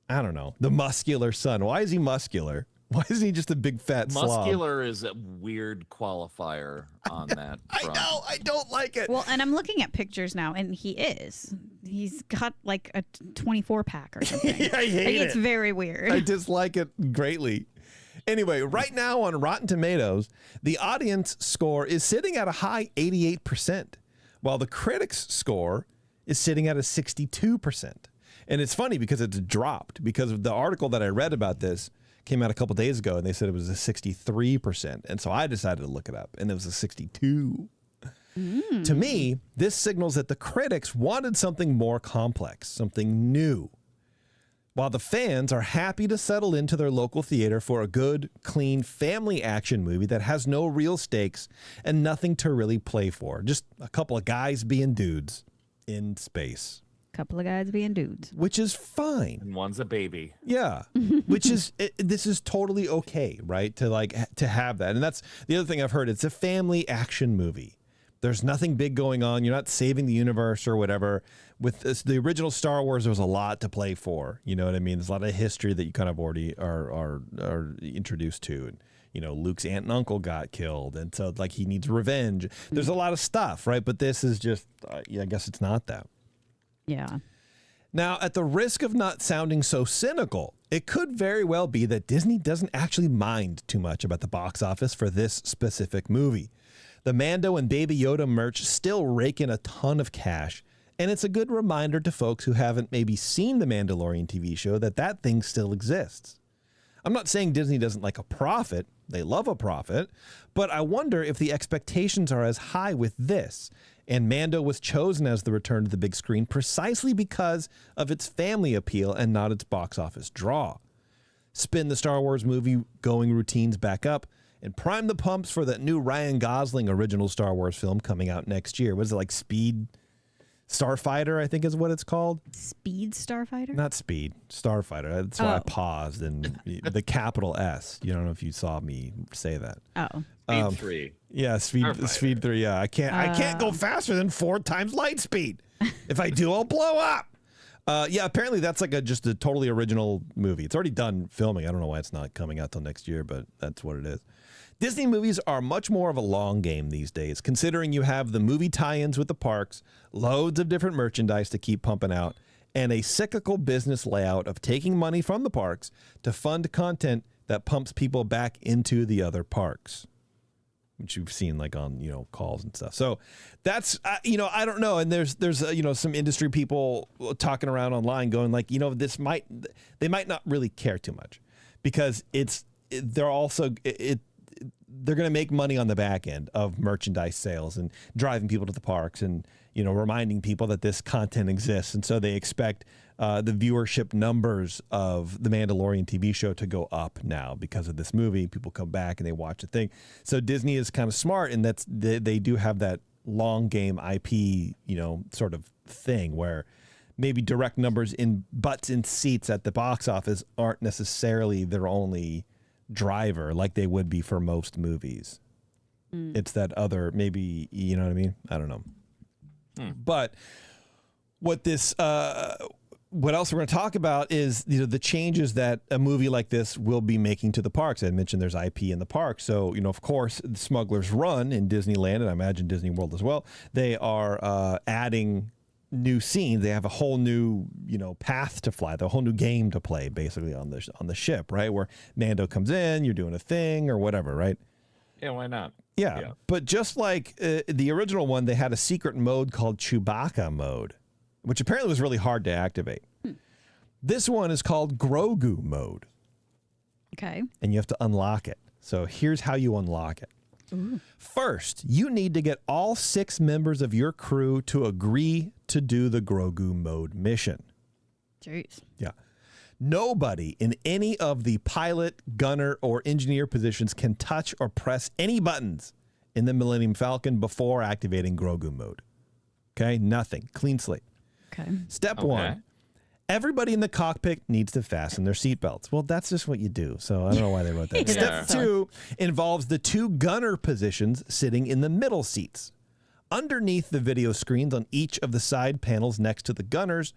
Speaker 3: I don't know. The muscular son. Why is he muscular? Why isn't he just a big fat slob?
Speaker 4: Muscular is a weird qualifier on that front.
Speaker 3: I know. I don't like it.
Speaker 1: Well, and I'm looking at pictures now, and he's got like a 24-pack or something.
Speaker 3: Yeah, I hate it.
Speaker 1: It's very weird.
Speaker 3: I dislike it greatly. Anyway, right now on Rotten Tomatoes, the audience score is sitting at a high 88%, while the critics score is sitting at a 62%. And it's funny because it's dropped, because of the article that I read about this came out a couple days ago, and they said it was a 63%. And so I decided to look it up, and it was a 62. To me, this signals that the critics wanted something more complex, something new, while the fans are happy to settle into their local theater for a good, clean family action movie that has no real stakes and nothing to really play for. Just a couple of guys being dudes in space.
Speaker 1: Couple of guys being dudes,
Speaker 3: which is fine.
Speaker 4: And one's a baby.
Speaker 3: Yeah, this is totally okay, right? To have that, and that's the other thing I've heard. It's a family action movie. There's nothing big going on. You're not saving the universe or whatever. With the original Star Wars, there was a lot to play for. You know what I mean? There's a lot of history that you kind of already are introduced to. And, Luke's aunt and uncle got killed, and so he needs revenge. There's a lot of stuff, right? But this is just, I guess it's not that.
Speaker 1: Yeah.
Speaker 3: Now, at the risk of not sounding so cynical, it could very well be that Disney doesn't actually mind too much about the box office for this specific movie. The Mando and Baby Yoda merch still rake in a ton of cash, and it's a good reminder to folks who haven't maybe seen the Mandalorian TV show that thing still exists. I'm not saying Disney doesn't like a profit. They love a profit, but I wonder if the expectations are as high with this. And Mando was chosen as the return to the big screen precisely because of its family appeal and not its box office draw. Spin the Star Wars movie going routines back up and prime the pumps for that new Ryan Gosling original Star Wars film coming out next year. Was it like Speed Starfighter, I think is what it's called.
Speaker 1: Speed Starfighter?
Speaker 3: Not Speed, Starfighter. That's why I paused and the capital S. You don't know if you saw me say that.
Speaker 1: Oh.
Speaker 4: Speed 3.
Speaker 3: Yeah, Speed 3. Yeah, I can't go faster than 4 times light speed. If I do, I'll blow up. Yeah, apparently that's like just a totally original movie. It's already done filming. I don't know why it's not coming out till next year, but that's what it is. Disney movies are much more of a long game these days, considering you have the movie tie-ins with the parks, loads of different merchandise to keep pumping out, and a cyclical business layout of taking money from the parks to fund content that pumps people back into the other parks, which you've seen like on, calls and stuff. So that's, I don't know. And there's some industry people talking around online going like, they might not really care too much because they're going to make money on the back end of merchandise sales and driving people to the parks and, reminding people that this content exists. And so they expect the viewership numbers of the Mandalorian TV show to go up now because of this movie. People come back and they watch the thing. So Disney is kind of smart in that they do have that long game IP, sort of thing where maybe direct numbers in butts in seats at the box office aren't necessarily their only driver like they would be for most movies. It's that other, maybe, you know what I mean? I don't know. But what else we're going to talk about is the changes that a movie like this will be making to the parks. I mentioned there's IP in the park. So, of course, the Smuggler's Run in Disneyland, and I imagine Disney World as well, they are adding new scenes. They have a whole new, path to fly, the whole new game to play basically on the ship, right? Where Mando comes in, you're doing a thing or whatever, right?
Speaker 4: Yeah, why not?
Speaker 3: Yeah. But just like the original one, they had a secret mode called Chewbacca mode, which apparently was really hard to activate. This one is called Grogu mode.
Speaker 1: Okay.
Speaker 3: And you have to unlock it. So here's how you unlock it. Ooh. First, you need to get all 6 members of your crew to agree to do the Grogu mode mission.
Speaker 1: Jeez.
Speaker 3: Yeah. Nobody in any of the pilot, gunner, or engineer positions can touch or press any buttons in the Millennium Falcon before activating Grogu mode. Okay? Nothing. Clean slate.
Speaker 1: Okay.
Speaker 3: Step 1. Everybody in the cockpit needs to fasten their seatbelts. Well, that's just what you do. So I don't know why they wrote that. Step 2 involves the 2 gunner positions sitting in the middle seats. Underneath the video screens on each of the side panels next to the gunners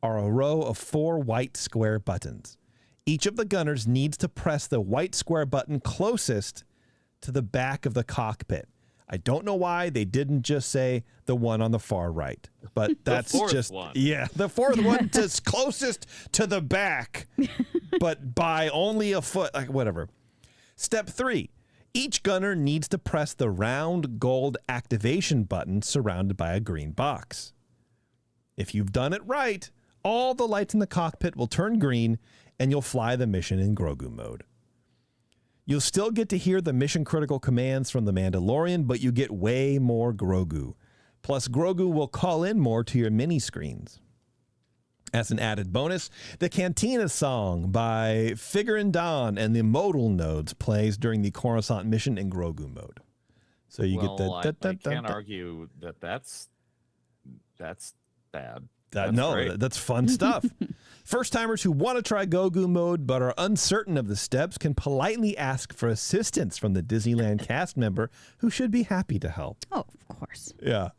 Speaker 3: are a row of 4 white square buttons. Each of the gunners needs to press the white square button closest to the back of the cockpit. I don't know why they didn't just say the one on the far right, but that's just one. Yeah, the 4th one is closest to the back, but by only a foot, like whatever. Step 3, each gunner needs to press the round gold activation button surrounded by a green box. If you've done it right, all the lights in the cockpit will turn green and you'll fly the mission in Grogu mode. You'll still get to hear the mission-critical commands from the Mandalorian, but you get way more Grogu. Plus, Grogu will call in more to your mini-screens. As an added bonus, the Cantina song by Figure Dawn and the modal nodes plays during the Coruscant mission in Grogu mode. So you get the...
Speaker 4: I can't argue that that's bad.
Speaker 3: That's fun stuff. First-timers who want to try Grogu mode but are uncertain of the steps can politely ask for assistance from the Disneyland cast member who should be happy to help.
Speaker 1: Oh, of course.
Speaker 3: Yeah.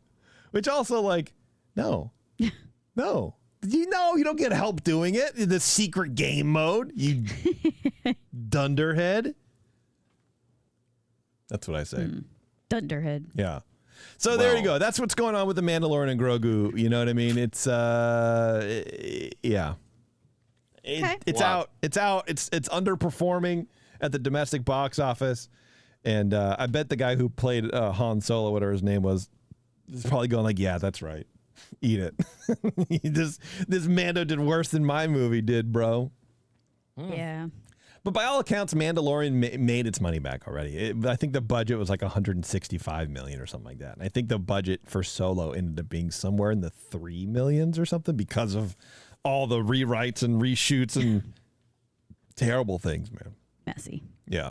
Speaker 3: Which also, no. No. You don't get help doing it in the secret game mode, you dunderhead. That's what I say.
Speaker 1: Dunderhead.
Speaker 3: Yeah. So there you go. That's what's going on with the Mandalorian and Grogu. You know what I mean? It's yeah. It's out. It's out. It's underperforming at the domestic box office. And I bet the guy who played Han Solo, whatever his name was, is probably going yeah, that's right. Eat it. This Mando did worse than my movie did, bro.
Speaker 1: Yeah.
Speaker 3: But by all accounts, Mandalorian made its money back already. I think the budget was like $165 million or something like that. And I think the budget for Solo ended up being somewhere in the $3 million or something because of all the rewrites and reshoots and terrible things, man.
Speaker 1: Messy.
Speaker 3: Yeah.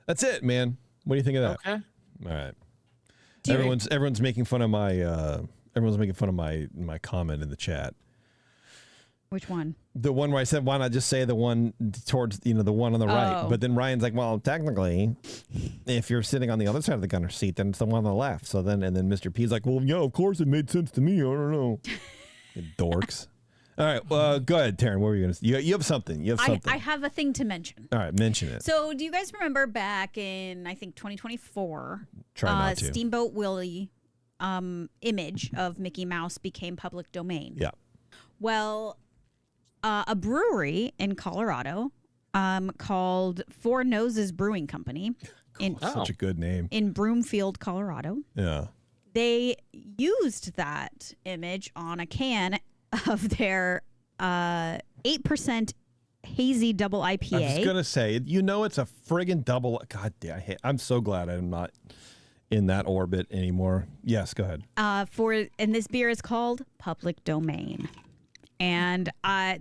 Speaker 3: That's it, man. What do you think of that?
Speaker 4: Okay.
Speaker 3: All right. Everyone's making fun of my my comment in the chat.
Speaker 1: Which one?
Speaker 3: The one where I said, why not just say the one towards, the one on the right? But then Ryan's like, well, technically, if you're sitting on the other side of the gunner seat, then it's the one on the left. So then, and then Mr. P's like, well, yeah, of course it made sense to me. I don't know. Dorks. All right. Go ahead, Taryn. What were you going to say? You have something.
Speaker 1: I have a thing to mention.
Speaker 3: All right. Mention it.
Speaker 1: So do you guys remember back in, I think, 2024,
Speaker 3: Try not to.
Speaker 1: Steamboat Willie image of Mickey Mouse became public domain?
Speaker 3: Yeah.
Speaker 1: Well, a brewery in Colorado called Four Noses Brewing Company.
Speaker 3: Such a good name.
Speaker 1: In Broomfield, Colorado.
Speaker 3: Yeah.
Speaker 1: They used that image on a can of their 8% hazy double IPA.
Speaker 3: I was going to say, it's a friggin' double. God damn. I'm so glad I'm not in that orbit anymore. Yes, go ahead.
Speaker 1: And this beer is called Public Domain. And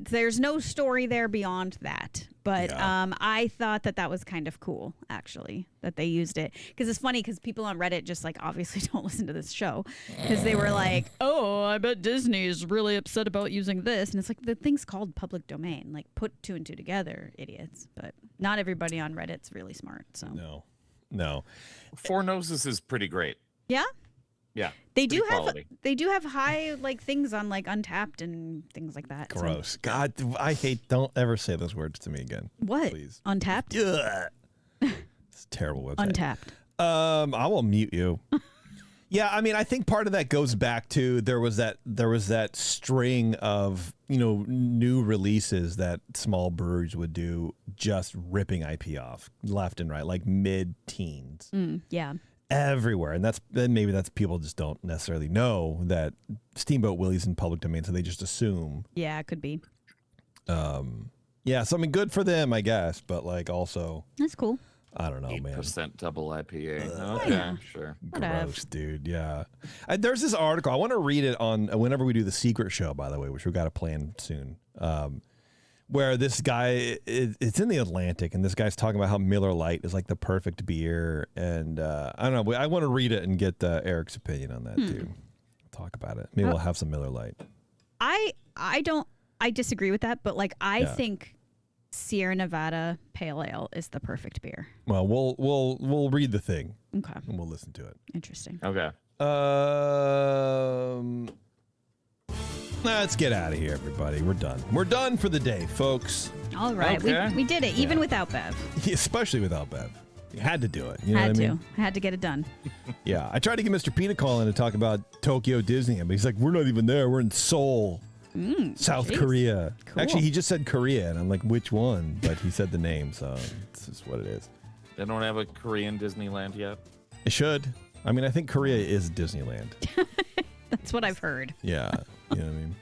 Speaker 1: there's no story there beyond that. But I thought that was kind of cool, actually, that they used it. Because it's funny because people on Reddit just obviously don't listen to this show. Because they were like, oh, I bet Disney is really upset about using this. And it's like, the thing's called public domain. Like, put two and two together, idiots. But not everybody on Reddit's really smart. So
Speaker 3: No.
Speaker 4: Four Noses is pretty great.
Speaker 1: Yeah?
Speaker 4: Yeah.
Speaker 1: They do have high things on Untapped and things like that.
Speaker 3: Gross.
Speaker 1: So.
Speaker 3: God, I hate. Don't ever say those words to me again.
Speaker 1: What?
Speaker 3: Please.
Speaker 1: Untapped?
Speaker 3: Ugh. It's a terrible website.
Speaker 1: Untapped.
Speaker 3: I will mute you. Yeah, I mean, I think part of that goes back to there was that string of new releases that small breweries would do, just ripping IP off left and right, like mid-teens.
Speaker 1: Yeah.
Speaker 3: Everywhere, and maybe that's people just don't necessarily know that Steamboat Willie's in public domain, so they just assume.
Speaker 1: Yeah, it could be.
Speaker 3: Yeah, so I mean, good for them, I guess, but also
Speaker 1: that's cool.
Speaker 3: I don't know,
Speaker 4: 8% double IPA. Okay,
Speaker 1: yeah.
Speaker 4: Sure.
Speaker 3: Gross, dude. Yeah, there's this article I want to read it on whenever we do the secret show, by the way, which we got to plan soon. Where this guy, it's in the Atlantic, and this guy's talking about how Miller Lite is like the perfect beer. And I don't know, I want to read it and get Eric's opinion on that too. Talk about it. Maybe we'll have some Miller Lite.
Speaker 1: I disagree with that, but I think Sierra Nevada Pale Ale is the perfect beer.
Speaker 3: Well, we'll read the thing.
Speaker 1: Okay.
Speaker 3: And we'll listen to it.
Speaker 1: Interesting.
Speaker 4: Okay.
Speaker 3: Let's get out of here, everybody. We're done. We're done for the day, folks.
Speaker 1: All right.
Speaker 4: Okay.
Speaker 1: We did it, even without Bev.
Speaker 3: Especially without Bev. You had to do it. You know what I mean?
Speaker 1: I had to get it done.
Speaker 3: Yeah. I tried to get Mr. P to call in to talk about Tokyo Disneyland, but he's like, we're not even there. We're in Seoul, South Korea.
Speaker 1: Cool.
Speaker 3: Actually, he just said Korea, and I'm like, which one? But he said the name, so this is what it is.
Speaker 4: They don't have a Korean Disneyland yet?
Speaker 3: It should. I mean, I think Korea is Disneyland.
Speaker 1: That's what I've heard.
Speaker 3: Yeah. You know what I mean?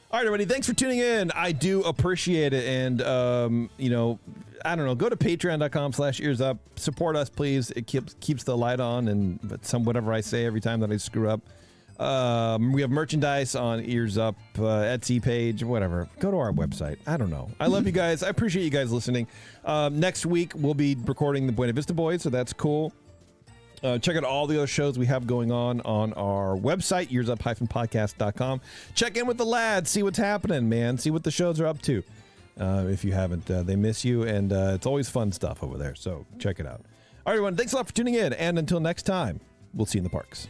Speaker 3: All right, everybody. Thanks for tuning in. I do appreciate it. And, I don't know. Go to patreon.com/EarzUp. Support us, please. It keeps the light on and whatever I say every time that I screw up. We have merchandise on EarzUp, Etsy page, whatever. Go to our website. I don't know. I love you guys. I appreciate you guys listening. Next week, we'll be recording the Buena Vista Boys, so that's cool. Check out all the other shows we have going on our website, EarzUp-podcast.com. Check in with the lads. See what's happening, man. See what the shows are up to. If you haven't, they miss you, and it's always fun stuff over there. So check it out. All right, everyone. Thanks a lot for tuning in, and until next time, we'll see you in the parks.